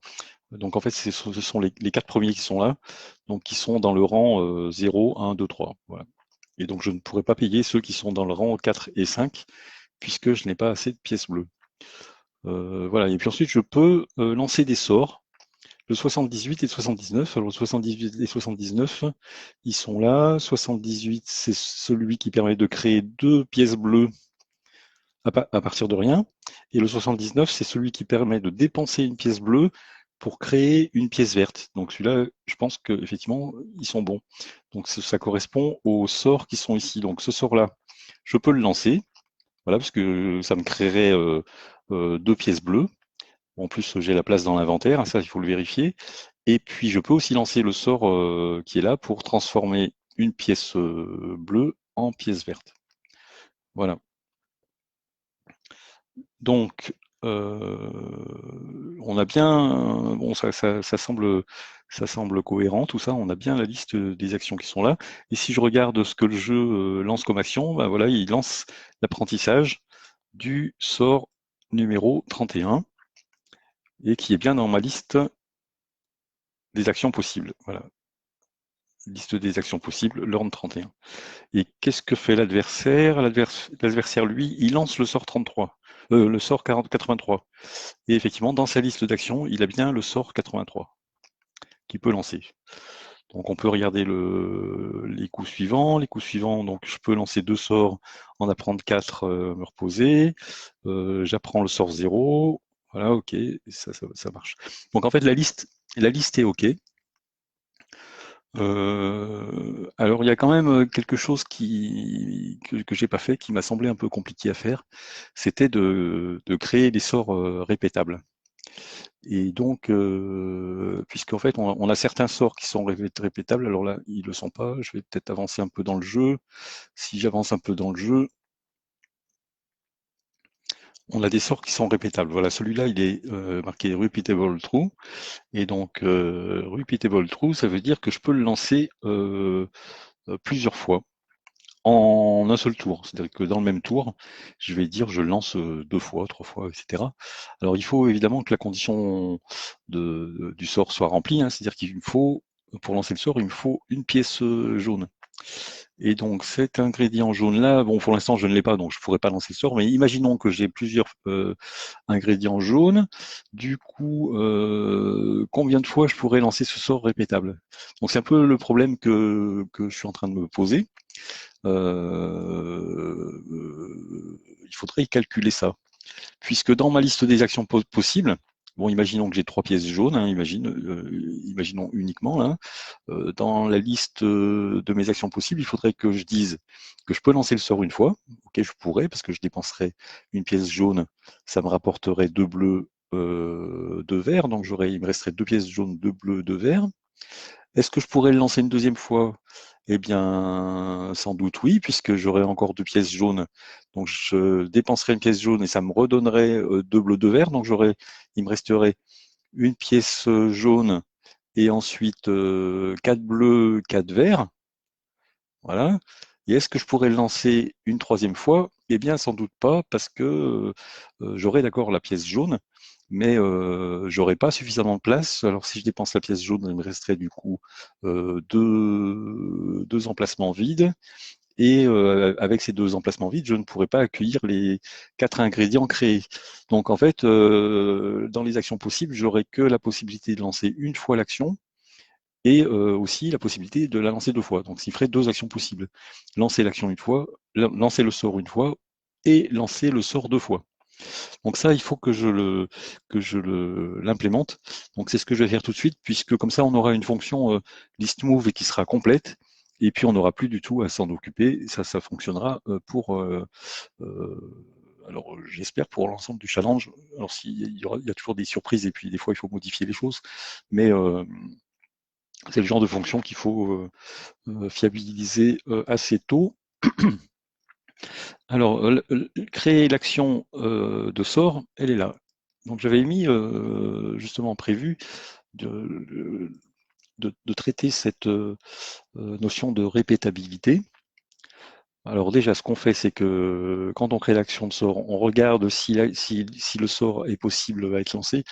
Donc en fait, ce sont les 4 premiers qui sont là, donc qui sont dans le rang 0, 1, 2, 3. Voilà. Et donc je ne pourrais pas payer ceux qui sont dans le rang 4 et 5, puisque je n'ai pas assez de pièces bleues. Voilà, et puis ensuite je peux lancer des sorts. Le 78 et 79. Alors le 78 et 79, ils sont là. 78, c'est celui qui permet de créer 2 pièces bleues à partir de rien. Et le 79, c'est celui qui permet de dépenser une pièce bleue pour créer une pièce verte. Donc celui-là, je pense qu'effectivement, ils sont bons. Donc ça correspond aux sorts qui sont ici. Donc ce sort-là, je peux le lancer, voilà, parce que ça me créerait deux pièces bleues. En plus, j'ai la place dans l'inventaire, ça, il faut le vérifier. Et puis, je peux aussi lancer le sort qui est là pour transformer une pièce bleue en pièce verte. Voilà. Donc, on a bien, bon, ça semble cohérent, tout ça. On a bien la liste des actions qui sont là. Et si je regarde ce que le jeu lance comme action, ben voilà, il lance l'apprentissage du sort numéro 31 et qui est bien dans ma liste des actions possibles. Voilà, liste des actions possibles, l'ordre 31. Et qu'est-ce que fait l'adversaire? L'adversaire, lui, il lance le sort 33, le sort 83. Et effectivement, dans sa liste d'actions, il a bien le sort 83 qu'il peut lancer. Donc on peut regarder les coups suivants. Les coups suivants, donc je peux lancer 2 sorts, en apprendre 4, me reposer. J'apprends le sort 0. Voilà, ok, ça marche. Donc en fait, la liste est ok. Alors il y a quand même quelque chose que j'ai pas fait, qui m'a semblé un peu compliqué à faire, c'était de créer des sorts répétables. Et donc, puisqu'en fait on a certains sorts qui sont répétables, alors là ils le sont pas, je vais peut-être avancer un peu dans le jeu. Si j'avance un peu dans le jeu, on a des sorts qui sont répétables. Voilà, celui-là il est marqué Repeatable True, et donc Repeatable True, ça veut dire que je peux le lancer plusieurs fois, en un seul tour. C'est-à-dire que dans le même tour, je vais dire je lance 2 fois, 3 fois, etc. Alors il faut évidemment que la condition du sort soit remplie, hein, c'est-à-dire qu'il me faut, pour lancer le sort, il me faut une pièce jaune. Et donc cet ingrédient jaune-là, bon pour l'instant je ne l'ai pas, donc je ne pourrais pas lancer le sort, mais imaginons que j'ai plusieurs ingrédients jaunes. Du coup, combien de fois je pourrais lancer ce sort répétable? Donc c'est un peu le problème que je suis en train de me poser. Il faudrait calculer ça. Puisque dans ma liste des actions possibles, bon, imaginons que j'ai 3 pièces jaunes, hein, imaginons uniquement, là, dans la liste de mes actions possibles, il faudrait que je dise que je peux lancer le sort une fois. Ok, je pourrais, parce que je dépenserais une pièce jaune, ça me rapporterait 2 bleus, 2 verts, donc il me resterait 2 pièces jaunes, 2 bleus, 2 verts. Est-ce que je pourrais le lancer une deuxième fois? Eh bien, sans doute oui, puisque j'aurais encore 2 pièces jaunes. Donc, je dépenserais une pièce jaune et ça me redonnerait 2 bleus, 2 verts. Donc, il me resterait une pièce jaune et ensuite 4 bleus, 4 verts. Voilà. Et est-ce que je pourrais le lancer une troisième fois? Eh bien, sans doute pas, parce que j'aurai d'accord la pièce jaune, mais j'aurai pas suffisamment de place. Alors, si je dépense la pièce jaune, il me resterait du coup deux emplacements vides. Et avec ces 2 emplacements vides, je ne pourrais pas accueillir les 4 ingrédients créés. Donc, en fait, dans les actions possibles, j'aurais que la possibilité de lancer une fois l'action et aussi la possibilité de la lancer 2 fois. Donc, ce ferait 2 actions possibles. Lancer l'action une fois, lancer le sort une fois et lancer le sort 2 fois. Donc ça, il faut que je l'implémente. Donc c'est ce que je vais faire tout de suite, puisque comme ça, on aura une fonction list move qui sera complète. Et puis on n'aura plus du tout à s'en occuper. Ça fonctionnera pour alors j'espère pour l'ensemble du challenge. Alors il y a toujours des surprises et puis des fois il faut modifier les choses, mais c'est le genre de fonction qu'il faut fiabiliser assez tôt. Alors, créer l'action de sort, elle est là. Donc j'avais mis justement prévu de, de traiter cette notion de répétabilité. Alors déjà, ce qu'on fait, c'est que quand on crée l'action de sort, on regarde si le sort est possible à être lancé.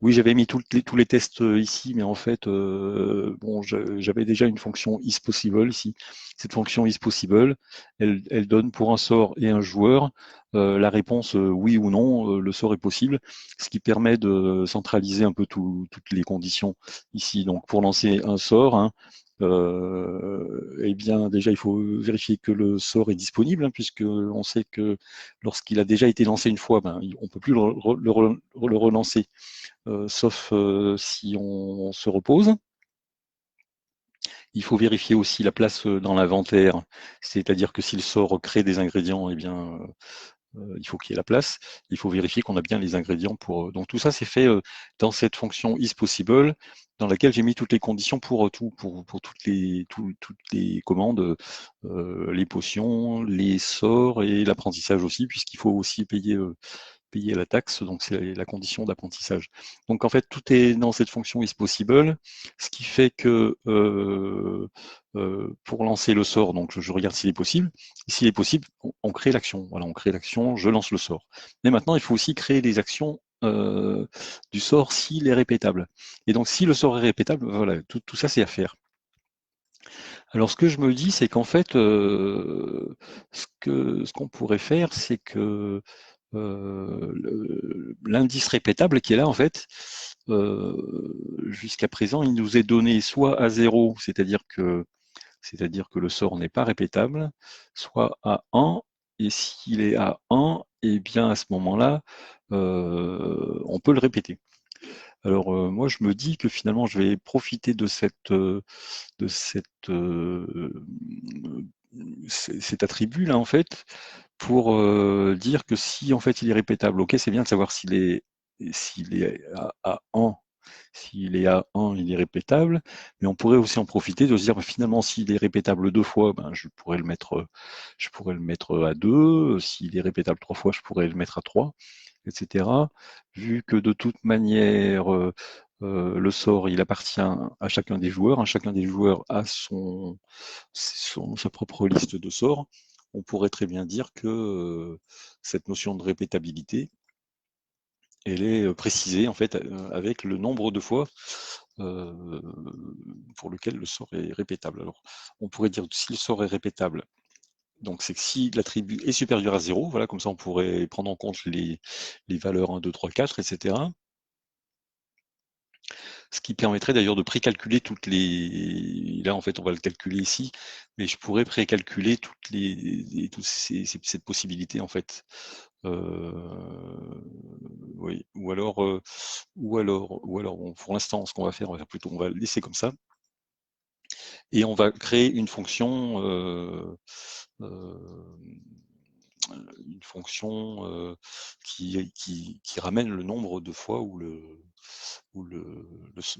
Oui, j'avais mis tous les tests ici, mais en fait, bon, j'avais déjà une fonction isPossible ici. Cette fonction isPossible, elle donne pour un sort et un joueur la réponse oui ou non, le sort est possible, ce qui permet de centraliser un peu toutes les conditions ici. Donc pour lancer un sort, hein, eh bien, déjà, il faut vérifier que le sort est disponible, hein, puisque on sait que lorsqu'il a déjà été lancé une fois, ben, on ne peut plus le relancer, sauf si on se repose. Il faut vérifier aussi la place dans l'inventaire, c'est-à-dire que si le sort crée des ingrédients, eh bien, il faut qu'il y ait la place. Il faut vérifier qu'on a bien les ingrédients pour. Donc tout ça, c'est fait dans cette fonction isPossible, dans laquelle j'ai mis toutes les conditions pour tout, pour toutes les commandes, les potions, les sorts et l'apprentissage aussi, puisqu'il faut aussi payer la taxe, donc c'est la condition d'apprentissage. Donc en fait, tout est dans cette fonction isPossible, ce qui fait que pour lancer le sort, donc je regarde s'il est possible. S'il est possible, on crée l'action. Voilà, on crée l'action, je lance le sort. Mais maintenant, il faut aussi créer les actions du sort s'il est répétable. Et donc, si le sort est répétable, voilà, tout ça, c'est à faire. Alors, ce que je me dis, c'est qu'en fait, ce qu'on pourrait faire, c'est que l'indice répétable qui est là, en fait, jusqu'à présent, il nous est donné soit à 0, c'est-à-dire que le sort n'est pas répétable, soit à 1, et s'il est à 1, et bien à ce moment-là, on peut le répéter. Alors moi, je me dis que finalement, je vais profiter de cet attribut là en fait pour dire que si en fait il est répétable, ok, c'est bien de savoir s'il est à 1, s'il est à 1, il est répétable, mais on pourrait aussi en profiter de se dire bah, finalement s'il est répétable 2 fois, ben, je pourrais le mettre à 2, s'il est répétable 3 fois, je pourrais le mettre à 3, etc. Vu que de toute manière le sort il appartient à chacun des joueurs, hein, chacun des joueurs a sa propre liste de sorts, on pourrait très bien dire que cette notion de répétabilité, elle est précisée en fait avec le nombre de fois pour lequel le sort est répétable. Alors, on pourrait dire que si le sort est répétable, donc c'est que si l'attribut est supérieur à 0, voilà, comme ça on pourrait prendre en compte les valeurs 1, 2, 3, 4, etc. Ce qui permettrait d'ailleurs de précalculer toutes les. Là, en fait, on va le calculer ici, mais je pourrais précalculer toutes cette possibilité, en fait. Oui. Bon, pour l'instant, ce qu'on va faire, on va le laisser comme ça, et on va créer une fonction qui ramène le nombre de fois où le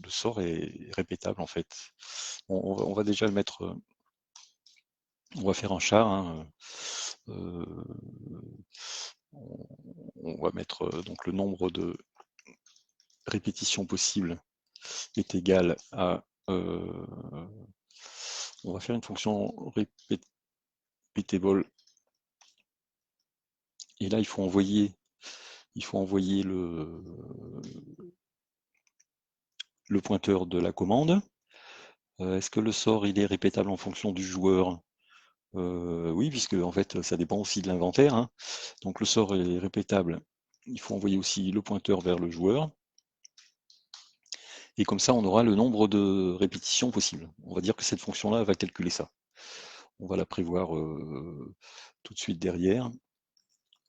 sort est répétable en fait. On va déjà le mettre, on va faire un char. Hein, on va mettre donc le nombre de répétitions possibles est égal à. On va faire une fonction repeatable. Et là, il faut envoyer le pointeur de la commande. Est-ce que le sort il est répétable en fonction du joueur? Oui, puisque en fait ça dépend aussi de l'inventaire. Hein. Donc le sort est répétable. Il faut envoyer aussi le pointeur vers le joueur. Et comme ça, on aura le nombre de répétitions possibles. On va dire que cette fonction-là va calculer ça. On va la prévoir tout de suite derrière.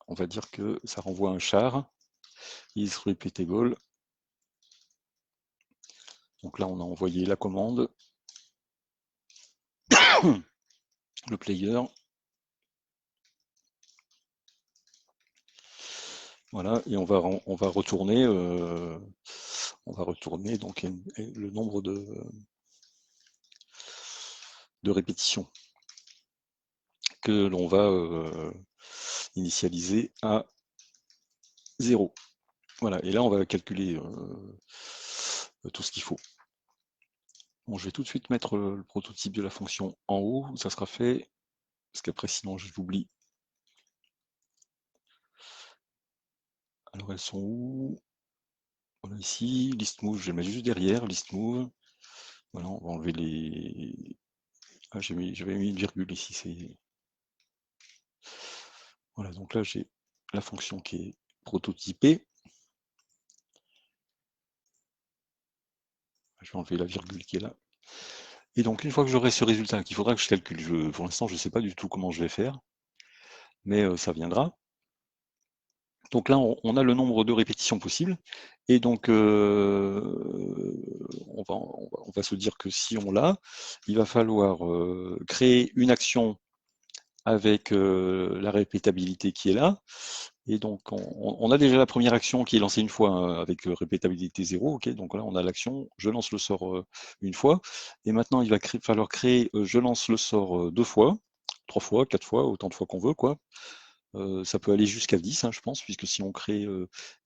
On va dire que ça renvoie un char. Is repeatable. Donc là, on a envoyé la commande. Le player. Voilà, et on va retourner donc le nombre de répétitions que l'on va initialiser à 0. Voilà, et là on va calculer tout ce qu'il faut. Bon, je vais tout de suite mettre le prototype de la fonction en haut, ça sera fait, parce qu'après sinon je l'oublie. Alors elles sont où? Voilà, ici, list move, je vais mettre juste derrière, list move. Voilà, on va enlever les. Ah, j'avais mis une virgule ici, c'est. Voilà, donc là j'ai la fonction qui est prototypée. Je vais enlever la virgule qui est là. Et donc une fois que j'aurai ce résultat, qu'il faudra que je calcule, pour l'instant je ne sais pas du tout comment je vais faire, mais ça viendra. Donc là on a le nombre de répétitions possibles, et donc on va se dire que si on l'a, il va falloir créer une action avec la répétabilité qui est là. Et donc, on a déjà la première action qui est lancée une fois avec répétabilité 0. Ok, donc là, on a l'action, je lance le sort une fois. Et maintenant, il va falloir créer, je lance le sort 2 fois, 3 fois, 4 fois, autant de fois qu'on veut, quoi. Ça peut aller jusqu'à 10, hein, je pense, puisque si on crée,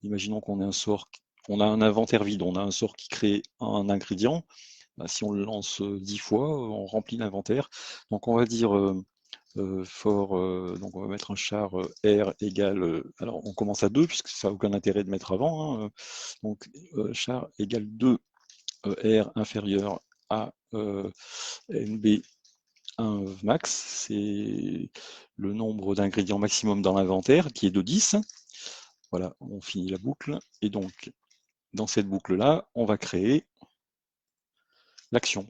imaginons qu'on ait un sort, on a un inventaire vide, on a un sort qui crée un ingrédient. Bah, si on le lance 10 fois, on remplit l'inventaire. Donc, on va dire donc on va mettre un char R égale, alors on commence à 2 puisque ça n'a aucun intérêt de mettre avant, hein, donc char égale 2 R inférieur à NB 1 max, c'est le nombre d'ingrédients maximum dans l'inventaire qui est de 10. Voilà, on finit la boucle, et donc dans cette boucle là on va créer l'action.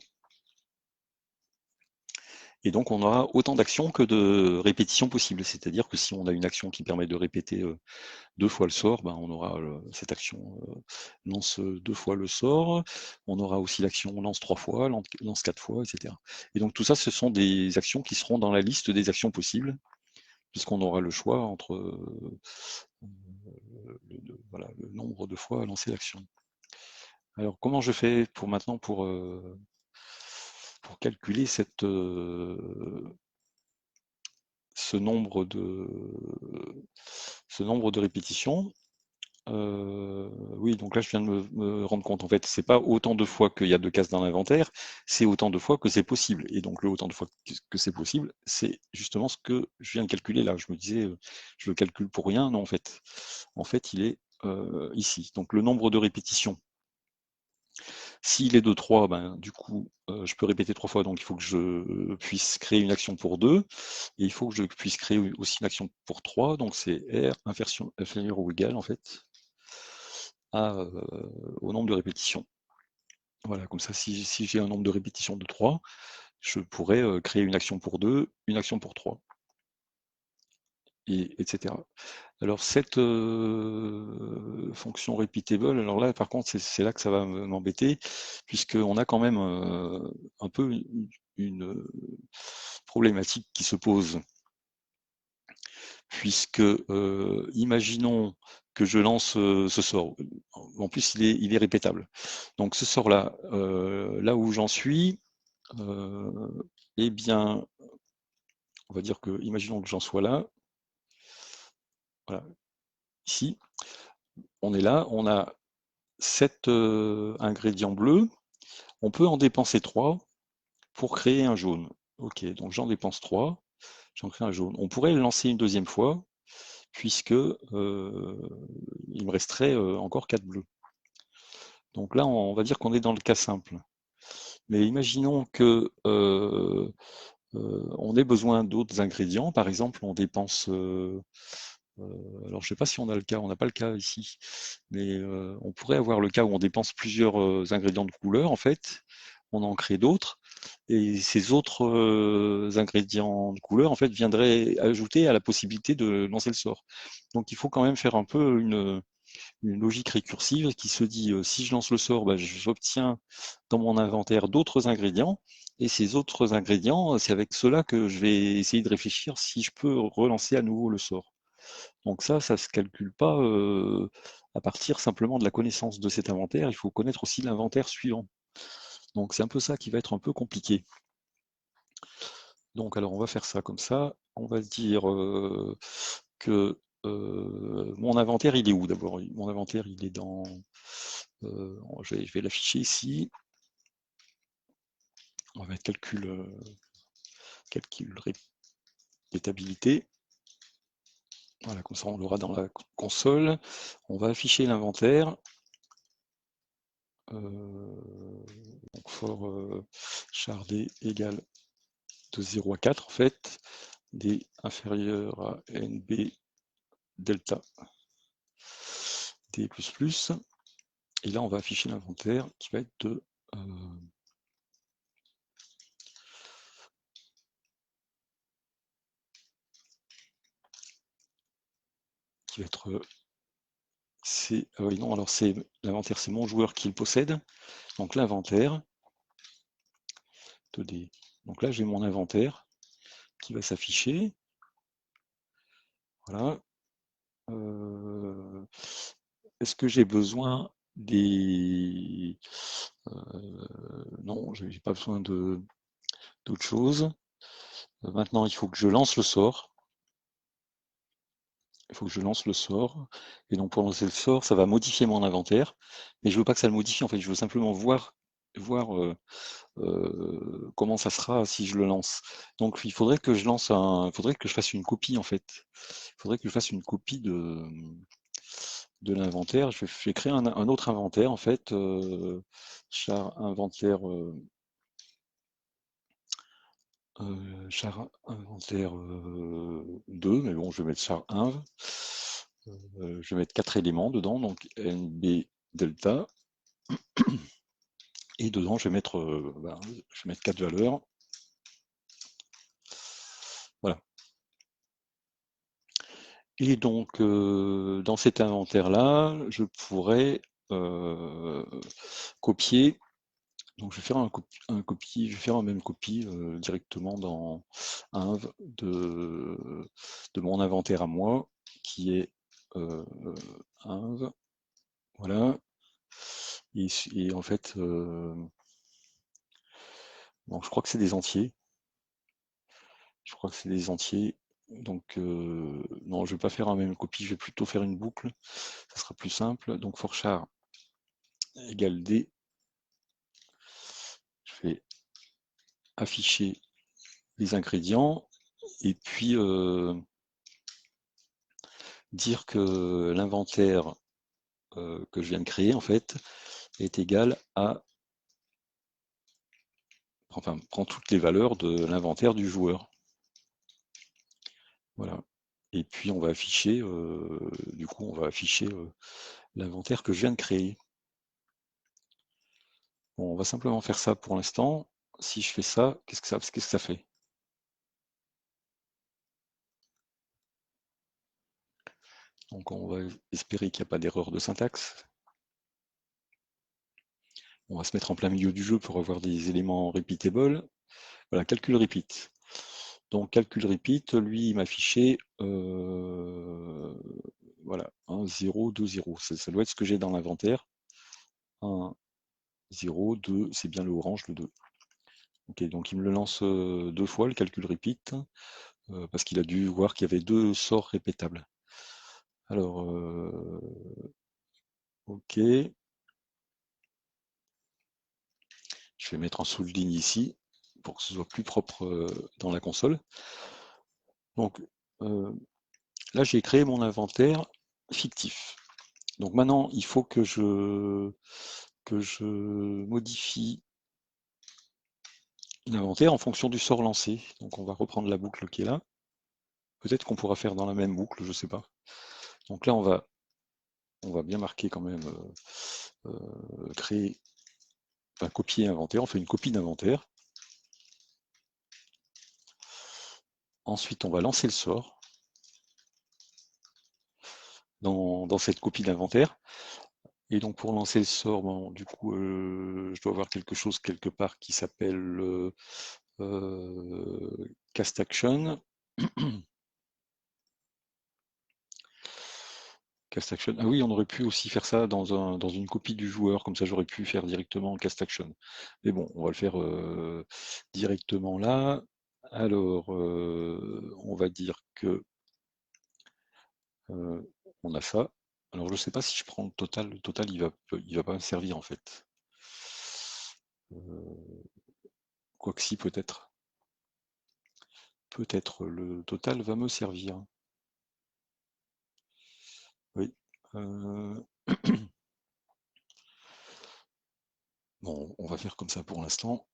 Et donc on aura autant d'actions que de répétitions possibles, c'est-à-dire que si on a une action qui permet de répéter 2 fois le sort, ben, on aura cette action lance 2 fois le sort, on aura aussi l'action lance 3 fois, lance 4 fois, etc. Et donc tout ça, ce sont des actions qui seront dans la liste des actions possibles, puisqu'on aura le choix entre voilà, le nombre de fois à lancer l'action. Alors comment je fais pour maintenant pour calculer ce nombre de répétitions? Oui, donc là, je viens de me rendre compte. En fait, c'est pas autant de fois qu'il y a de cases dans l'inventaire, c'est autant de fois que c'est possible. Et donc, le autant de fois que c'est possible, c'est justement ce que je viens de calculer là. Je me disais, je le calcule pour rien. Non, en fait, il est ici. Donc, le nombre de répétitions. S'il est de 3, ben, du coup, je peux répéter 3 fois. Donc, il faut que je puisse créer une action pour 2. Et il faut que je puisse créer aussi une action pour 3. Donc, c'est R inférieur ou égal, en fait, au nombre de répétitions. Voilà, comme ça, si j'ai un nombre de répétitions de 3, je pourrais créer une action pour 2, une action pour 3, etc. Alors cette fonction repeatable, alors là par contre c'est là que ça va m'embêter, puisqu'on a quand même un peu une problématique qui se pose, puisque imaginons que je lance ce sort. En plus il est répétable. Donc ce sort-là, là où j'en suis, eh bien, on va dire que, imaginons que j'en sois là, voilà, ici, on est là, on a 7 ingrédients bleus, on peut en dépenser 3 pour créer un jaune. Ok, donc j'en dépense 3, j'en crée un jaune. On pourrait le lancer une deuxième fois, puisque il me resterait encore 4 bleus. Donc là, on va dire qu'on est dans le cas simple. Mais imaginons que on ait besoin d'autres ingrédients. Par exemple, on dépense alors je ne sais pas si on a le cas, on n'a pas le cas ici, mais on pourrait avoir le cas où on dépense plusieurs ingrédients de couleur en fait, on en crée d'autres, et ces autres ingrédients de couleur en fait viendraient ajouter à la possibilité de lancer le sort. Donc il faut quand même faire un peu une logique récursive qui se dit si je lance le sort, bah, j'obtiens dans mon inventaire d'autres ingrédients, et ces autres ingrédients, c'est avec cela que je vais essayer de réfléchir si je peux relancer à nouveau le sort. Donc ça ne se calcule pas à partir simplement de la connaissance de cet inventaire, il faut connaître aussi l'inventaire suivant. Donc c'est un peu ça qui va être un peu compliqué. Donc alors on va faire ça comme ça, on va se dire que mon inventaire il est où d'abord? Mon inventaire il est dans, je vais l'afficher ici, on va mettre calcul répétabilité. Voilà, comme ça on l'aura dans la console. On va afficher l'inventaire. Donc for char d égale de 0 à 4 en fait, d inférieur à nb delta d++, et là on va afficher l'inventaire qui va être de qui va être c'est ah oui non alors c'est l'inventaire, c'est mon joueur qui le possède. Donc l'inventaire, donc là j'ai mon inventaire qui va s'afficher. Voilà. Est-ce que j'ai besoin des non, j'ai pas besoin de d'autre chose. Maintenant, il faut que je lance le sort. Il faut que je lance le sort. Et donc pour lancer le sort, ça va modifier mon inventaire. Mais je veux pas que ça le modifie. En fait, je veux simplement voir comment ça sera si je le lance. Donc il faudrait que il faudrait que je fasse une copie en fait. Il faudrait que je fasse une copie de l'inventaire. Je vais créer un autre inventaire en fait. Char inventaire, char inventaire 2, mais bon, je vais mettre char inv. Je vais mettre 4 éléments dedans, donc NB delta. Et dedans, je vais mettre 4 valeurs. Voilà. Et donc, dans cet inventaire-là, je pourrais copier. Donc, je vais faire je vais faire une même copie directement dans inv de mon inventaire à moi, qui est inv. Voilà. Et en fait, bon, je crois que c'est des entiers. Je crois que c'est des entiers. Donc, non, je ne vais pas faire une même copie, je vais plutôt faire une boucle. Ça sera plus simple. Donc, for char égale D. Je vais afficher les ingrédients et puis dire que l'inventaire que je viens de créer, en fait, est égal à, enfin, prend toutes les valeurs de l'inventaire du joueur. Voilà. Et puis, on va afficher, du coup, on va afficher l'inventaire que je viens de créer. Bon, on va simplement faire ça pour l'instant. Si je fais ça, qu'est-ce que ça fait? Donc on va espérer qu'il n'y a pas d'erreur de syntaxe. On va se mettre en plein milieu du jeu pour avoir des éléments repeatable. Voilà, calcul repeat. Donc calcul repeat, lui, il m'a affiché voilà, 1, 0, 2, 0. Ça doit être ce que j'ai dans l'inventaire. 1, 0, 2, c'est bien le orange, le 2. Ok, donc il me le lance deux fois, le calcul repeat, parce qu'il a dû voir qu'il y avait deux sorts répétables. Alors, ok. Je vais mettre en sous-ligne ici pour que ce soit plus propre dans la console. Donc là, j'ai créé mon inventaire fictif. Donc maintenant, il faut que je modifie l'inventaire en fonction du sort lancé. Donc on va reprendre la boucle qui est là. Peut-être qu'on pourra faire dans la même boucle, je ne sais pas. Donc là, on va bien marquer quand même créer, enfin copier inventaire. On fait une copie d'inventaire. Ensuite, on va lancer le sort dans cette copie d'inventaire. Et donc pour lancer le sort, bon, du coup, je dois avoir quelque chose quelque part qui s'appelle cast action. Cast action. Ah oui, on aurait pu aussi faire ça dans une copie du joueur, comme ça j'aurais pu faire directement cast action. Mais bon, on va le faire directement là. Alors, on va dire que on a ça. Alors je ne sais pas si je prends le total il va pas me servir en fait. Quoique si peut-être. Peut-être le total va me servir. Oui. Bon, on va faire comme ça pour l'instant.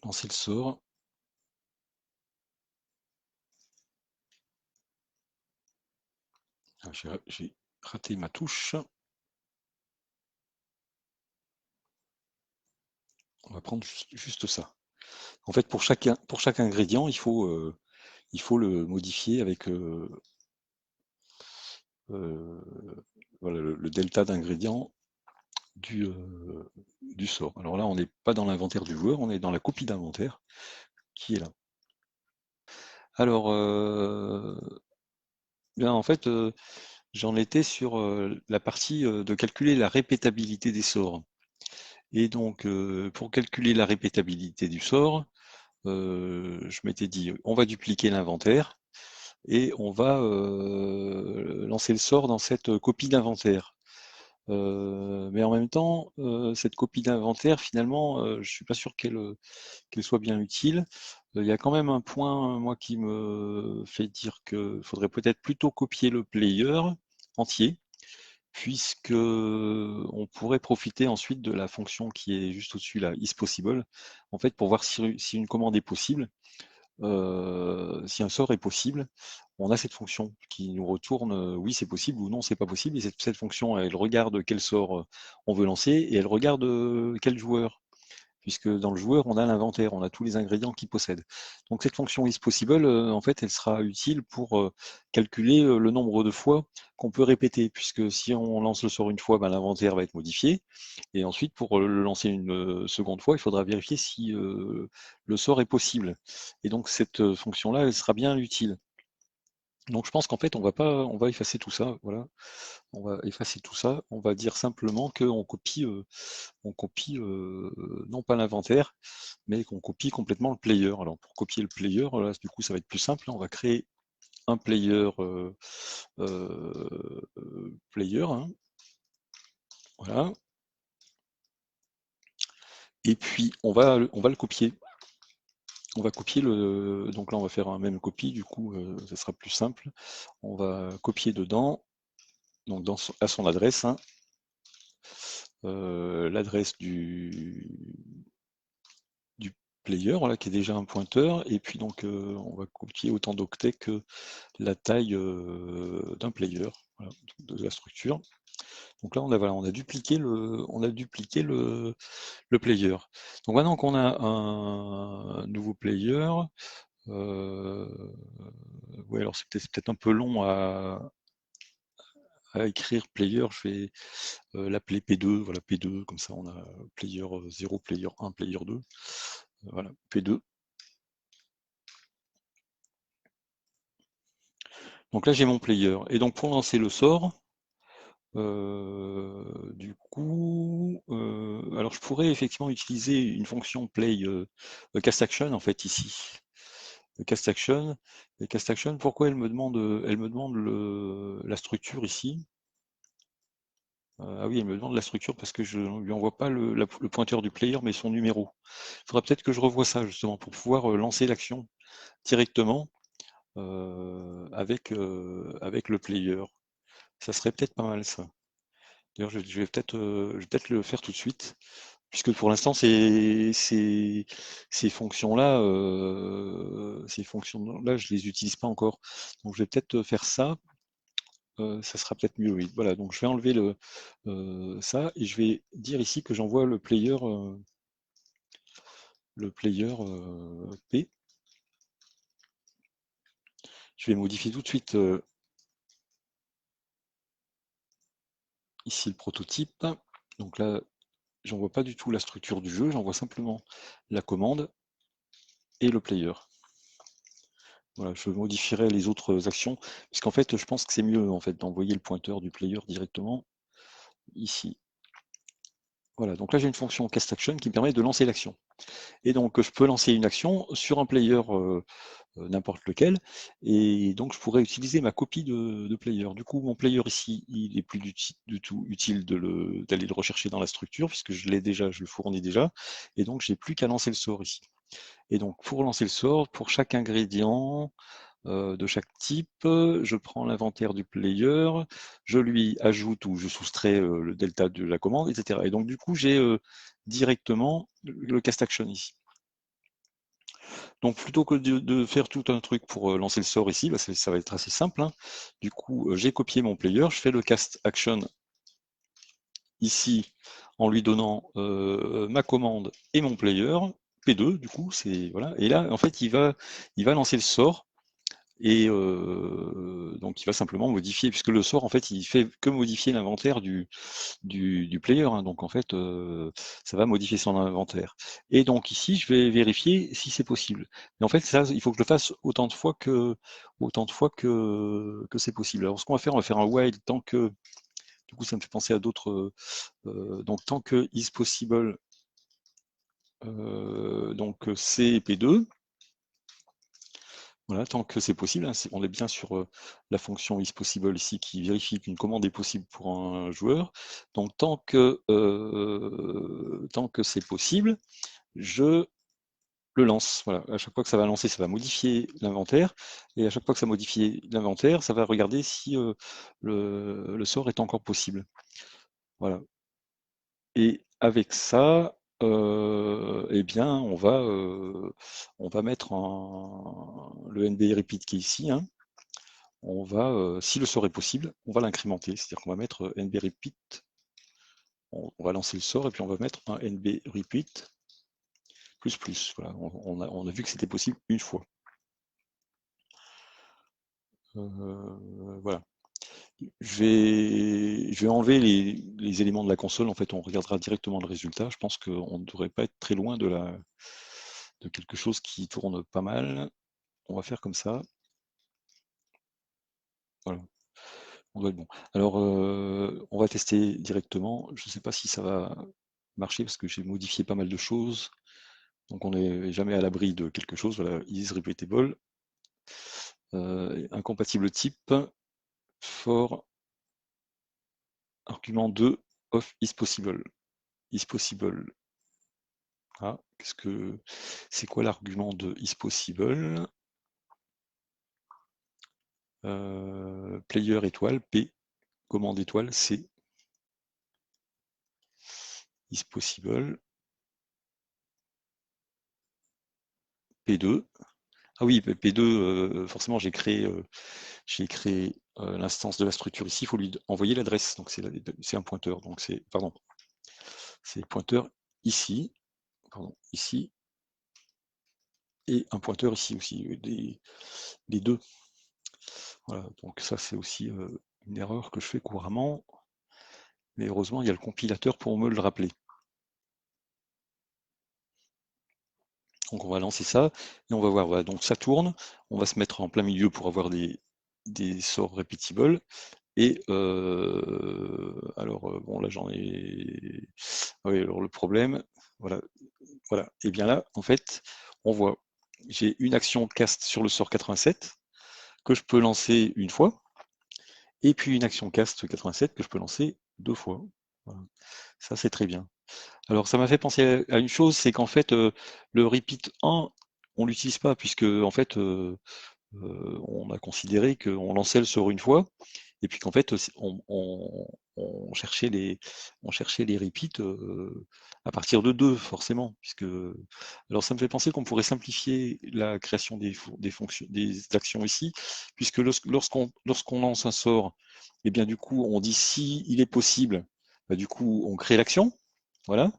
Lancer le sort. Ah, j'ai raté ma touche. On va prendre juste ça. En fait, pour chaque ingrédient, il faut le modifier avec voilà, le delta d'ingrédients du, du sort. Alors là, on n'est pas dans l'inventaire du joueur, on est dans la copie d'inventaire qui est là. Alors, bien, en fait, j'en étais sur la partie de calculer la répétabilité des sorts. Et donc, pour calculer la répétabilité du sort, je m'étais dit, on va dupliquer l'inventaire et on va lancer le sort dans cette copie d'inventaire. Mais en même temps, cette copie d'inventaire, finalement, je suis pas sûr qu'elle soit bien utile. Il y a quand même un point, moi, qui me fait dire qu'il faudrait peut-être plutôt copier le player entier, puisque on pourrait profiter ensuite de la fonction qui est juste au-dessus, là, isPossible, en fait, pour voir si une commande est possible. Si un sort est possible, on a cette fonction qui nous retourne oui c'est possible ou non c'est pas possible, et cette fonction elle regarde quel sort on veut lancer et elle regarde quel joueur, puisque dans le joueur on a l'inventaire, on a tous les ingrédients qu'il possède. Donc cette fonction isPossible, en fait elle sera utile pour calculer le nombre de fois qu'on peut répéter, puisque si on lance le sort une fois, ben, l'inventaire va être modifié, et ensuite pour le lancer une seconde fois, il faudra vérifier si le sort est possible. Et donc cette fonction-là, elle sera bien utile. Donc je pense qu'en fait, on va effacer tout ça, voilà. On va effacer tout ça. On va dire simplement qu'on copie, non pas l'inventaire, mais qu'on copie complètement le player. Alors pour copier le player, là, du coup, ça va être plus simple. On va créer un player, player, hein, voilà. Et puis on va le copier. On va copier le. Donc là, on va faire un même copie. Du coup, ça sera plus simple. On va copier dedans. Donc à son adresse, hein, l'adresse du player, voilà, qui est déjà un pointeur, et puis donc on va copier autant d'octets que la taille d'un player, voilà, de la structure. Donc là on a dupliqué le player. Donc maintenant qu'on a un nouveau player, ouais, alors c'est peut-être un peu long à écrire player, je vais l'appeler P2, voilà P2, comme ça on a player 0, player 1, player 2, voilà, P2. Donc là j'ai mon player, et donc pour lancer le sort, du coup, alors je pourrais effectivement utiliser une fonction play cast action en fait ici. Cast action, et cast action, pourquoi elle me demande la structure ici? Ah oui, elle me demande la structure parce que je ne lui envoie pas le pointeur du player, mais son numéro. Il faudra peut-être que je revoie ça justement pour pouvoir lancer l'action directement avec le player. Ça serait peut-être pas mal ça. D'ailleurs, je vais peut-être le faire tout de suite, puisque pour l'instant, ces fonctions-là, je les utilise pas encore. Donc, je vais peut-être faire ça. Ça sera peut-être mieux, oui. Voilà, donc je vais enlever ça et je vais dire ici que j'envoie le player P. Je vais modifier tout de suite ici le prototype. Donc là, j'envoie pas du tout la structure du jeu, j'envoie simplement la commande et le player. Voilà, je modifierai les autres actions, puisqu'en fait, je pense que c'est mieux en fait d'envoyer le pointeur du player directement ici. Voilà, donc là j'ai une fonction cast action qui me permet de lancer l'action. Et donc je peux lancer une action sur un player n'importe lequel, et donc je pourrais utiliser ma copie de player. Du coup, mon player ici, il est plus du tout utile d'aller le rechercher dans la structure, puisque je l'ai déjà, je le fournis déjà, et donc j'ai plus qu'à lancer le sort ici. Et donc pour lancer le sort, pour chaque ingrédient de chaque type, je prends l'inventaire du player, je lui ajoute ou je soustrais le delta de la commande, etc. Et donc du coup, j'ai directement le cast action ici. Donc plutôt que de faire tout un truc pour lancer le sort ici, bah, ça va être assez simple, hein. Du coup, j'ai copié mon player, je fais le cast action ici en lui donnant ma commande et mon player, P2 du coup, c'est voilà. Et là, en fait, il va lancer le sort et donc il va simplement modifier, puisque le sort en fait il fait que modifier l'inventaire du player, hein, donc en fait ça va modifier son inventaire. Et donc ici je vais vérifier si c'est possible. Mais en fait ça il faut que je le fasse autant de fois que c'est possible. Alors ce qu'on va faire un while tant que, du coup ça me fait penser à d'autres, donc tant que is possible, donc C et P2. Voilà, tant que c'est possible, hein, on est bien sur la fonction isPossible ici qui vérifie qu'une commande est possible pour un joueur. Donc tant que c'est possible, je le lance. Voilà. À chaque fois que ça va lancer, ça va modifier l'inventaire. Et à chaque fois que ça modifie l'inventaire, ça va regarder si le sort est encore possible. Voilà. Et avec ça, eh bien, on va mettre le NB repeat qui est ici, hein. On va, si le sort est possible, on va l'incrémenter. C'est-à-dire qu'on va mettre NB repeat, on va lancer le sort et puis on va mettre un NB repeat plus plus. Voilà, on a vu que c'était possible une fois. Voilà. Je vais enlever les éléments de la console. En fait, on regardera directement le résultat. Je pense qu'on ne devrait pas être très loin de quelque chose qui tourne pas mal. On va faire comme ça. Voilà. On doit être bon. Alors, on va tester directement. Je ne sais pas si ça va marcher parce que j'ai modifié pas mal de choses. Donc, on n'est jamais à l'abri de quelque chose. Voilà, is repeatable. Incompatible type for argument 2 of is possible. Is possible. Ah, c'est quoi l'argument de is possible? Player étoile P, commande étoile C. Is possible. P2. Ah oui, P2, forcément j'ai créé l'instance de la structure ici, il faut lui envoyer l'adresse, donc c'est un pointeur, donc c'est le pointeur ici, ici, et un pointeur ici aussi, les deux. Voilà, donc ça c'est aussi une erreur que je fais couramment, mais heureusement il y a le compilateur pour me le rappeler. Donc on va lancer ça, et on va voir, voilà, donc ça tourne, on va se mettre en plein milieu pour avoir des sorts repeatable. Et alors bon là j'en ai. Ah oui, alors le problème, voilà, voilà. Et bien là, en fait, on voit, j'ai une action cast sur le sort 87 que je peux lancer une fois, et puis une action cast 87 que je peux lancer deux fois. Voilà. Ça c'est très bien. Alors ça m'a fait penser à une chose, c'est qu'en fait le repeat 1, on l'utilise pas puisque en fait on a considéré qu'on lançait le sort une fois, et puis qu'en fait on cherchait les repeats à partir de 2 forcément, puisque alors ça me fait penser qu'on pourrait simplifier la création des fonctions, des actions ici, puisque lorsqu'on lance un sort, et bien du coup on dit si il est possible, bah, du coup on crée l'action, voilà,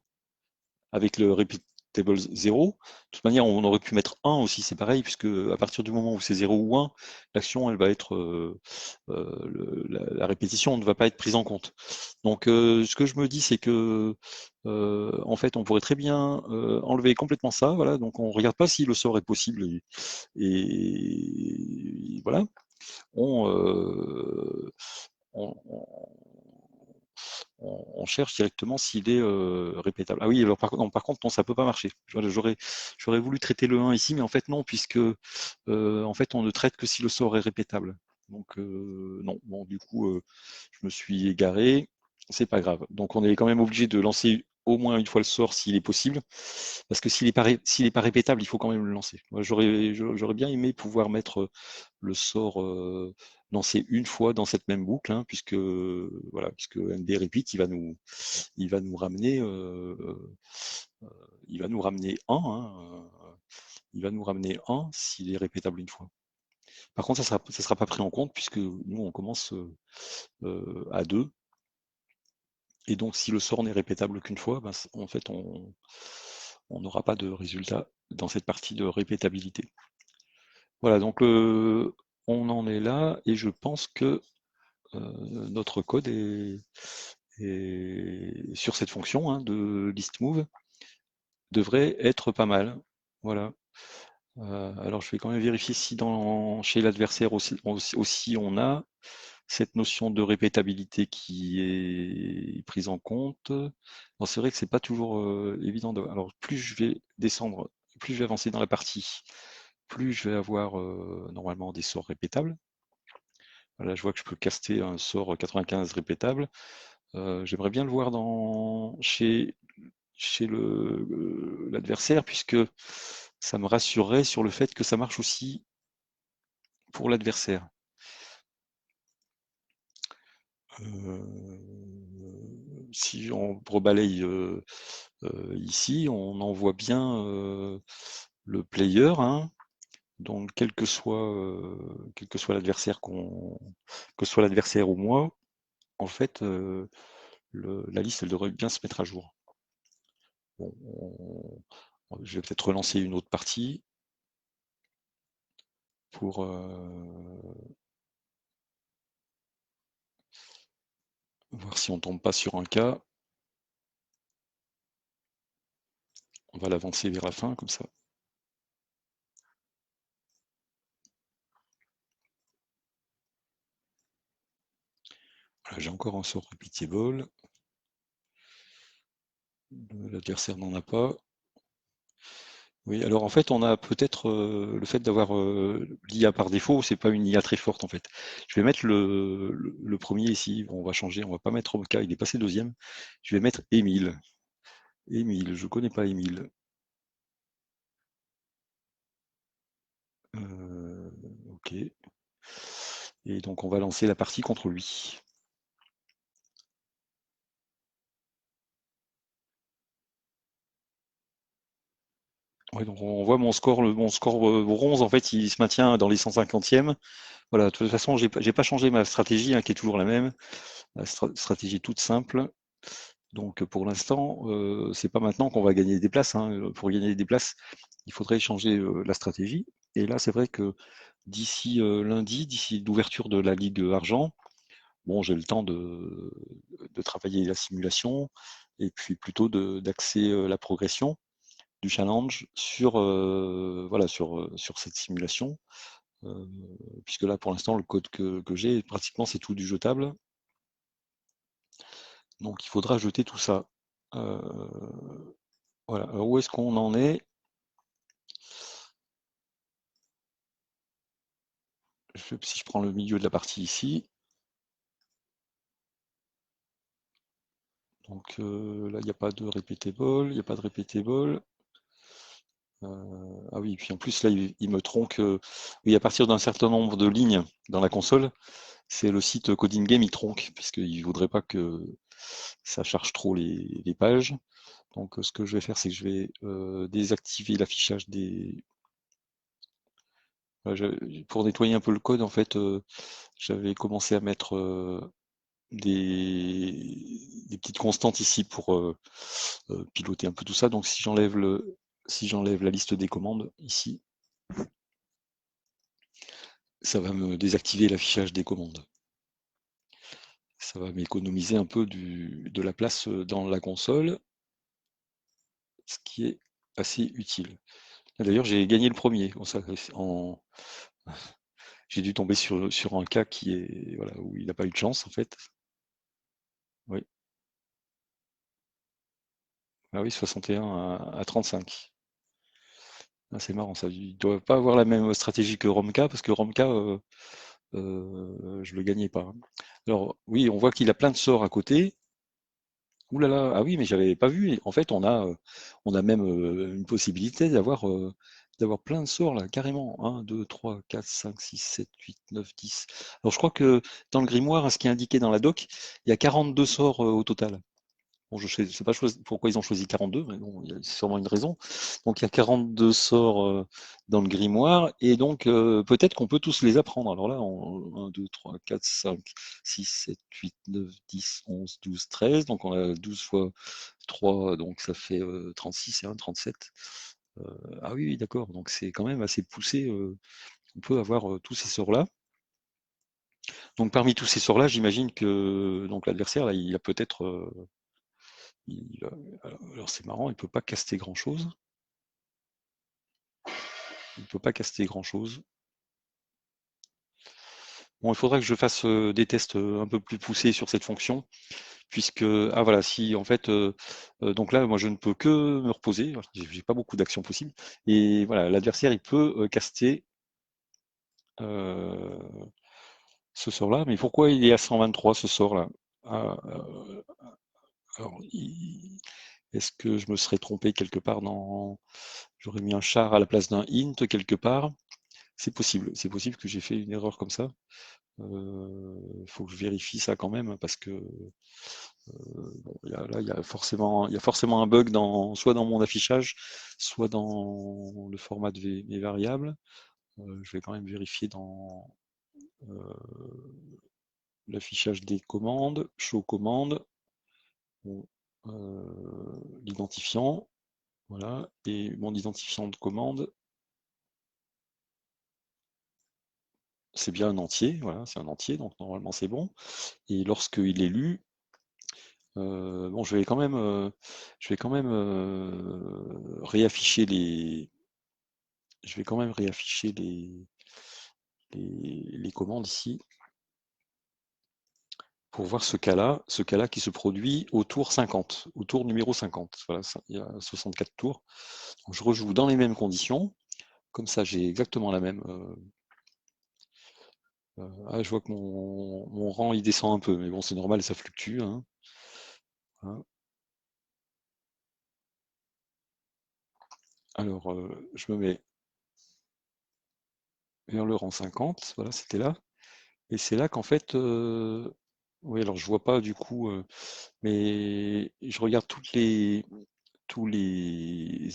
avec le repeatable 0. De toute manière, on aurait pu mettre 1 aussi, c'est pareil, puisque à partir du moment où c'est 0 ou 1, l'action, elle va être, la répétition ne va pas être prise en compte. Donc, ce que je me dis, c'est que, en fait, on pourrait très bien enlever complètement ça. Voilà, donc on ne regarde pas si le sort est possible et voilà. On, on, on cherche directement s'il est répétable. Ah oui, alors par contre, non, ça peut pas marcher. J'aurais voulu traiter le 1 ici, mais en fait non, puisque en fait on ne traite que si le sort est répétable. Donc non, bon, du coup, je me suis égaré, c'est pas grave. Donc on est quand même obligé de lancer au moins une fois le sort s'il est possible, parce que s'il est pas répétable, il faut quand même le lancer. Moi, j'aurais bien aimé pouvoir mettre le sort lancé une fois dans cette même boucle, hein, puisque voilà, puisque NB repeat, il va nous ramener, il va nous ramener 1, hein, il va nous ramener 1 s'il est répétable une fois. Par contre, ça sera pas pris en compte puisque nous on commence à 2. Et donc si le sort n'est répétable qu'une fois, ben, en fait on n'aura pas de résultat dans cette partie de répétabilité. Voilà, donc on en est là et je pense que notre code sur cette fonction hein, de list move devrait être pas mal. Voilà. Alors je vais quand même vérifier si chez l'adversaire aussi on a cette notion de répétabilité qui est prise en compte. Alors c'est vrai que c'est pas toujours évident. Alors plus je vais descendre, plus je vais avancer dans la partie, plus je vais avoir normalement des sorts répétables. Voilà, je vois que je peux caster un sort 95 répétable. J'aimerais bien le voir chez l'adversaire, puisque ça me rassurerait sur le fait que ça marche aussi pour l'adversaire. Si on rebalaye ici, on en voit bien le player, hein. Donc quel que soit l'adversaire que ce soit l'adversaire ou moi, en fait, la liste elle devrait bien se mettre à jour. Bon, je vais peut-être relancer une autre partie pour voir si on tombe pas sur un cas. On va l'avancer vers la fin comme ça. Voilà, j'ai encore un sort repeatable. L'adversaire n'en a pas. Oui, alors en fait, on a peut-être le fait d'avoir l'IA par défaut, c'est pas une IA très forte en fait. Je vais mettre le premier ici, on va changer, on va pas mettre Romka, il est passé deuxième. Je vais mettre Émile. Émile, je connais pas Émile. Ok. Et donc on va lancer la partie contre lui. Ouais, donc on voit mon score bronze, en fait, il se maintient dans les 150e. Voilà, de toute façon, j'ai pas changé ma stratégie, hein, qui est toujours la même. La stratégie toute simple. Donc pour l'instant, c'est pas maintenant qu'on va gagner des places, hein. Pour gagner des places, il faudrait changer la stratégie. Et là, c'est vrai que d'ici lundi, d'ici l'ouverture de la Ligue Argent, bon, j'ai le temps de travailler la simulation et puis plutôt d'axer la progression du challenge sur, voilà, sur cette simulation. Puisque là, pour l'instant, le code que j'ai, pratiquement, c'est tout du jetable. Donc, il faudra jeter tout ça. Voilà. Alors, où est-ce qu'on en est? Si je prends le milieu de la partie ici, donc là, il n'y a pas de repeatable, il n'y a pas de repeatable. Ah oui, puis en plus, là, il me tronque. Oui, à partir d'un certain nombre de lignes dans la console, c'est le site Coding Game, il tronque, puisqu'il ne voudrait pas que ça charge trop les pages. Donc, ce que je vais faire, c'est que je vais désactiver l'affichage des. Pour nettoyer un peu le code, en fait, j'avais commencé à mettre des petites constantes ici pour piloter un peu tout ça. Donc, si j'enlève la liste des commandes ici, ça va me désactiver l'affichage des commandes. Ça va m'économiser un peu de la place dans la console, ce qui est assez utile. D'ailleurs, j'ai gagné le premier. J'ai dû tomber sur un cas qui est voilà, où il n'a pas eu de chance en fait. Oui. Ah oui, 61 à 35. Ah, c'est marrant ça. Il ne doit pas avoir la même stratégie que Romka, parce que Romka, je le gagnais pas, hein. Alors oui, on voit qu'il a plein de sorts à côté. Ouh là là, ah oui, mais j'avais pas vu. En fait, on a même une possibilité d'avoir plein de sorts là, carrément. 1, 2, 3, 4, 5, 6, 7, 8, 9, 10. Alors je crois que dans le grimoire, hein, ce qui est indiqué dans la doc, il y a 42 sorts au total. Bon, je ne sais pas pourquoi ils ont choisi 42, mais bon, il y a sûrement une raison. Donc il y a 42 sorts dans le grimoire, et donc peut-être qu'on peut tous les apprendre. Alors là, 1, 2, 3, 4, 5, 6, 7, 8, 9, 10, 11, 12, 13. Donc on a 12 fois 3, donc ça fait 36 et 1, 37. Ah oui, oui, d'accord, donc c'est quand même assez poussé. On peut avoir tous ces sorts-là. Donc parmi tous ces sorts-là, j'imagine que donc l'adversaire, là, il a peut-être... alors c'est marrant, il peut pas caster grand-chose. Il peut pas caster grand-chose. Bon, il faudra que je fasse des tests un peu plus poussés sur cette fonction, puisque ah voilà, si en fait donc là moi je ne peux que me reposer, voilà, j'ai pas beaucoup d'actions possibles, et voilà, l'adversaire il peut caster euh, ce sort-là, mais pourquoi il est à 123 ce sort-là? Ah, alors, est-ce que je me serais trompé quelque part dans... J'aurais mis un char à la place d'un int quelque part? C'est possible que j'ai fait une erreur comme ça. Il faut que je vérifie ça quand même, parce que bon, là, il y a forcément un bug soit dans mon affichage, soit dans le format de mes variables. Je vais quand même vérifier dans l'affichage des commandes, show commande, bon, l'identifiant, voilà, et mon identifiant de commande, c'est bien un entier, voilà, c'est un entier, donc normalement c'est bon. Et lorsqu'il est lu, bon, je vais quand même réafficher je vais quand même réafficher les commandes ici pour voir ce cas-là qui se produit au tour 50, au tour numéro 50. Voilà, il y a 64 tours. Donc, je rejoue dans les mêmes conditions, comme ça j'ai exactement la même. Ah, je vois que mon rang il descend un peu, mais bon, c'est normal, ça fluctue, hein. Voilà. Alors, je me mets vers le rang 50, voilà, c'était là. Et c'est là qu'en fait, oui, alors je vois pas du coup, mais je regarde tous les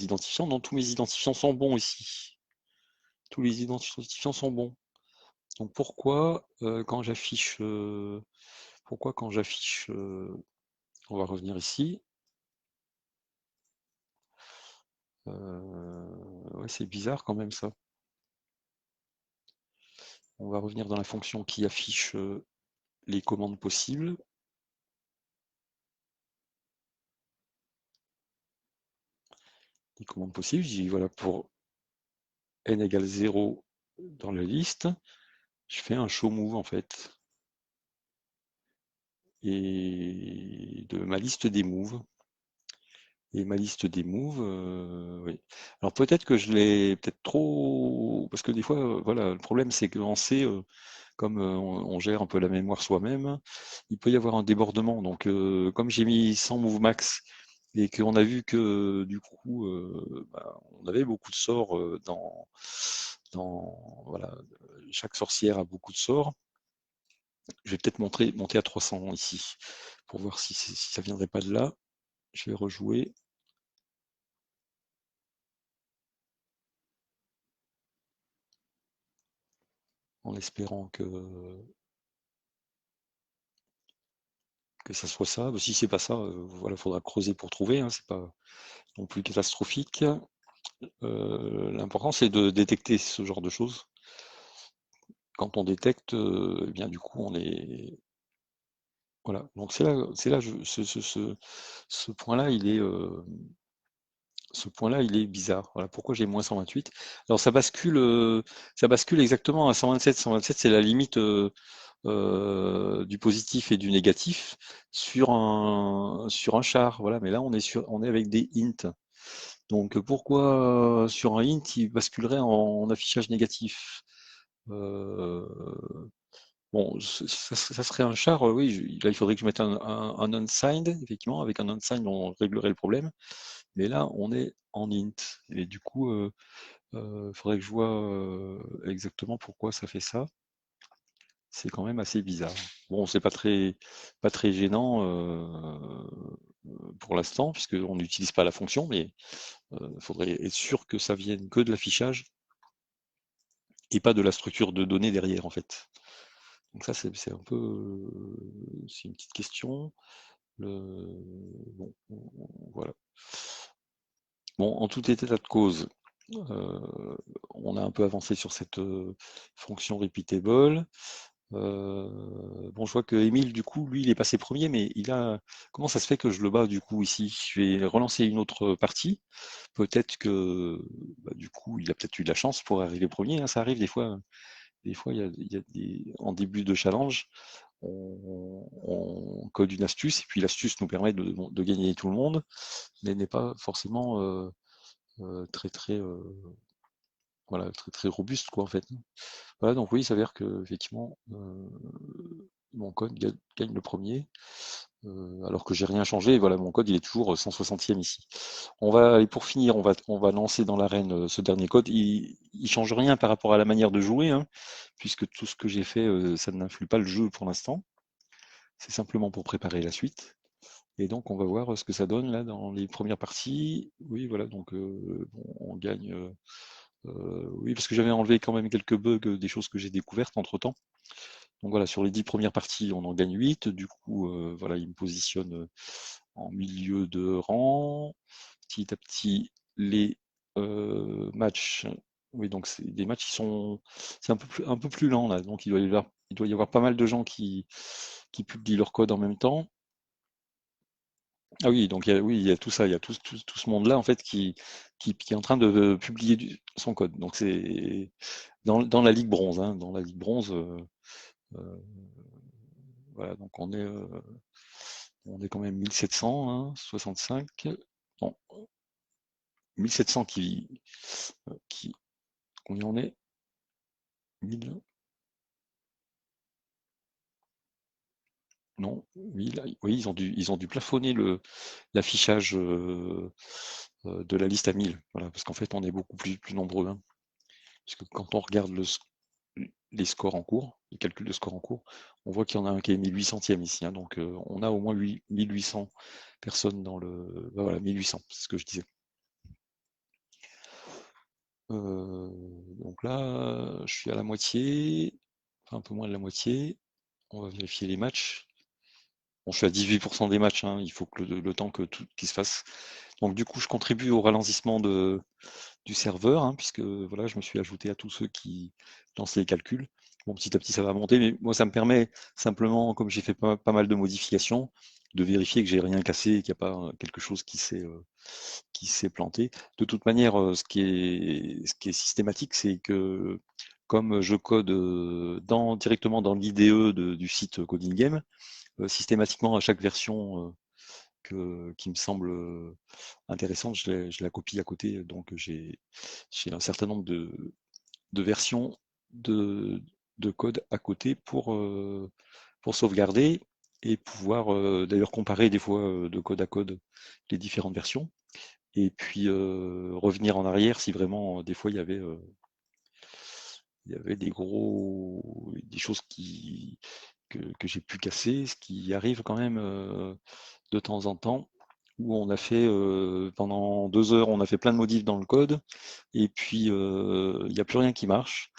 identifiants. Non, tous mes identifiants sont bons ici. Tous les identifiants sont bons. Donc pourquoi quand j'affiche, on va revenir ici. Ouais, c'est bizarre quand même ça. On va revenir dans la fonction qui affiche les commandes possibles. Les commandes possibles, je dis voilà, pour n égale 0 dans la liste, je fais un show move en fait. Et de ma liste des moves. Et ma liste des moves, oui. Alors peut-être que je l'ai peut-être trop... Parce que des fois, voilà, le problème c'est qu'en C, comme on gère un peu la mémoire soi-même, il peut y avoir un débordement. Donc comme j'ai mis 100 moves max et qu'on a vu que du coup, bah, on avait beaucoup de sorts voilà, chaque sorcière a beaucoup de sorts. Je vais peut-être monter à 300 ici pour voir si ça viendrait pas de là. Je vais rejouer en espérant que ça soit ça. Si c'est pas ça, voilà, faudra creuser pour trouver, hein, c'est pas non plus catastrophique. L'important c'est de détecter ce genre de choses. Quand on détecte, eh bien du coup on est voilà. Donc c'est là ce point-là, ce point-là, il est bizarre. Voilà pourquoi j'ai moins 128. Alors ça bascule exactement à 127. 127, c'est la limite du positif et du négatif sur un char. Voilà, mais là on est avec des ints. Donc pourquoi sur un int il basculerait en affichage négatif? Euh, bon, ça serait un char, oui. Là il faudrait que je mette un unsigned, effectivement, avec un unsigned on réglerait le problème. Mais là on est en int et du coup il faudrait que je vois exactement pourquoi ça fait ça. C'est quand même assez bizarre. Bon, c'est pas très gênant pour l'instant, puisqu'on n'utilise pas la fonction, mais il faudrait être sûr que ça vienne que de l'affichage et pas de la structure de données derrière, en fait. Donc ça, c'est un peu, c'est une petite question. Bon, voilà. Bon, en tout état de cause, on a un peu avancé sur cette fonction repeatable. Bon, je vois que Émile, du coup, lui, il est passé premier, mais comment ça se fait que je le bats, du coup, ici? Je vais relancer une autre partie. Peut-être que, bah, du coup, il a peut-être eu de la chance pour arriver premier, hein. Ça arrive des fois. Des fois, en début de challenge, on code une astuce, et puis l'astuce nous permet de gagner tout le monde, mais n'est pas forcément très, très, voilà, très, très robuste, quoi, en fait. Voilà, donc oui, il s'avère que effectivement, mon code gagne le premier, alors que j'ai rien changé. Et voilà, mon code il est toujours 160e ici. Et pour finir, on va lancer dans l'arène ce dernier code. Il change rien par rapport à la manière de jouer, hein, puisque tout ce que j'ai fait, ça n'influe pas le jeu pour l'instant. C'est simplement pour préparer la suite. Et donc on va voir ce que ça donne là dans les premières parties. Oui, voilà, donc bon, on gagne. Oui, parce que j'avais enlevé quand même quelques bugs, des choses que j'ai découvertes entre-temps. Donc voilà, sur les 10 premières parties, on en gagne 8. Du coup, voilà, il me positionne en milieu de rang. Petit à petit, les matchs. Oui, donc c'est des matchs qui sont. C'est un peu plus lent là. Donc il doit y avoir pas mal de gens qui publient leur code en même temps. Ah oui, donc oui, il y a tout ça, il y a tout ce monde-là en fait qui est en train de publier son code. Donc c'est dans la Ligue bronze, hein. Dans la Ligue bronze, euh, voilà, donc on est quand même 1700, hein, 65. Non, 1700 combien on est? 1000? Non, 1000, oui, ils ont dû plafonner l'affichage de la liste à 1000. Voilà, parce qu'en fait, on est beaucoup plus nombreux, hein. Parce que quand on regarde les scores en cours, les calculs de scores en cours, on voit qu'il y en a un qui est 1800e ici, hein. Donc on a au moins 1800 personnes dans voilà, 1800, c'est ce que je disais. Euh, donc là, je suis à la moitié, enfin un peu moins de la moitié. On va vérifier les matchs. Bon, je suis à 18% des matchs, hein. Il faut que le temps que tout qui se fasse. Donc du coup, je contribue au ralentissement du serveur, hein, puisque voilà, je me suis ajouté à tous ceux qui lancent les calculs. Bon, petit à petit, ça va monter, mais moi, ça me permet simplement, comme j'ai fait pas mal de modifications, de vérifier que j'ai rien cassé, qu'il n'y a pas quelque chose qui s'est planté. De toute manière, ce qui est systématique, c'est que comme je code directement dans l'IDE du site Coding Game, systématiquement à chaque version qui me semble intéressante, je la copie à côté. Donc j'ai un certain nombre de versions de code à côté pour sauvegarder et pouvoir d'ailleurs comparer des fois de code à code les différentes versions. Et puis revenir en arrière si vraiment des fois il y avait des choses que j'ai pu casser, ce qui arrive quand même de temps en temps, où on a fait pendant 2 heures, on a fait plein de modifs dans le code, et puis il n'y a plus rien qui marche,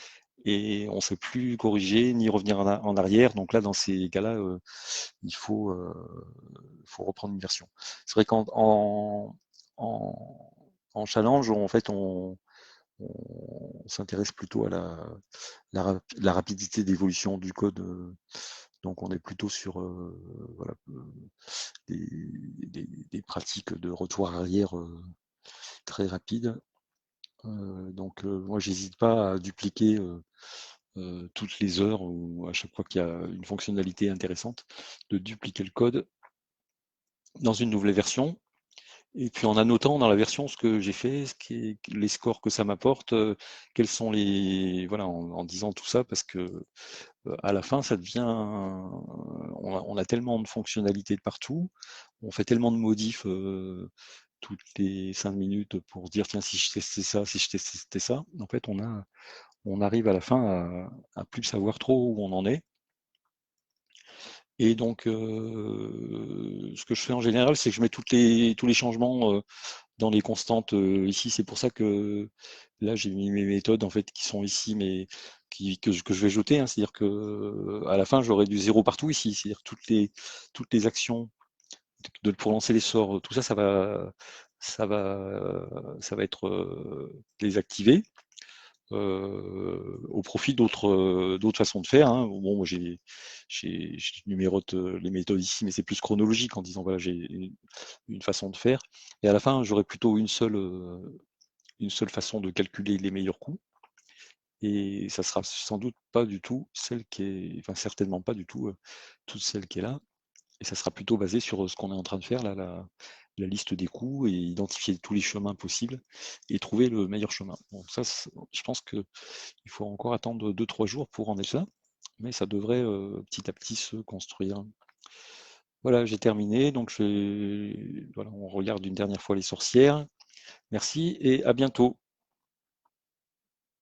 et on ne sait plus corriger ni revenir en arrière. Donc là, dans ces cas-là, il faut reprendre une version. C'est vrai qu'en challenge, en fait, on s'intéresse plutôt à la rapidité d'évolution du code. Donc on est plutôt sur voilà, des pratiques de retour arrière très rapides. Donc moi, j'hésite pas à dupliquer toutes les heures ou à chaque fois qu'il y a une fonctionnalité intéressante, de dupliquer le code dans une nouvelle version. Et puis en annotant dans la version ce que j'ai fait, les scores que ça m'apporte, quels sont voilà, en disant tout ça, parce que à la fin, ça devient, on a tellement de fonctionnalités de partout, on fait tellement de modifs toutes les 5 minutes pour dire tiens, si je testais ça, si je testais ça. En fait, on arrive à la fin à plus savoir trop où on en est. Et donc, ce que je fais en général, c'est que je mets tous les changements dans les constantes ici. C'est pour ça que là, j'ai mis mes méthodes en fait qui sont ici, mais que je vais jeter, hein. C'est-à-dire que à la fin, j'aurai du zéro partout ici. C'est-à-dire toutes les actions pour lancer les sorts, tout ça, ça va être désactivé. au profit d'autres façons de faire, hein. Bon, moi je numérote les méthodes ici, mais c'est plus chronologique en disant voilà, j'ai une façon de faire. Et à la fin, j'aurai plutôt une seule façon de calculer les meilleurs coûts. Et ça sera sans doute pas du tout celle qui est, enfin certainement pas du tout toute celle qui est là. Et ça sera plutôt basé sur ce qu'on est en train de faire là, la liste des coûts et identifier tous les chemins possibles et trouver le meilleur chemin. Bon, ça, je pense qu'il faut encore attendre 2-3 jours pour en être là, mais ça devrait petit à petit se construire. Voilà, j'ai terminé. Donc voilà, on regarde une dernière fois les sorcières. Merci et à bientôt.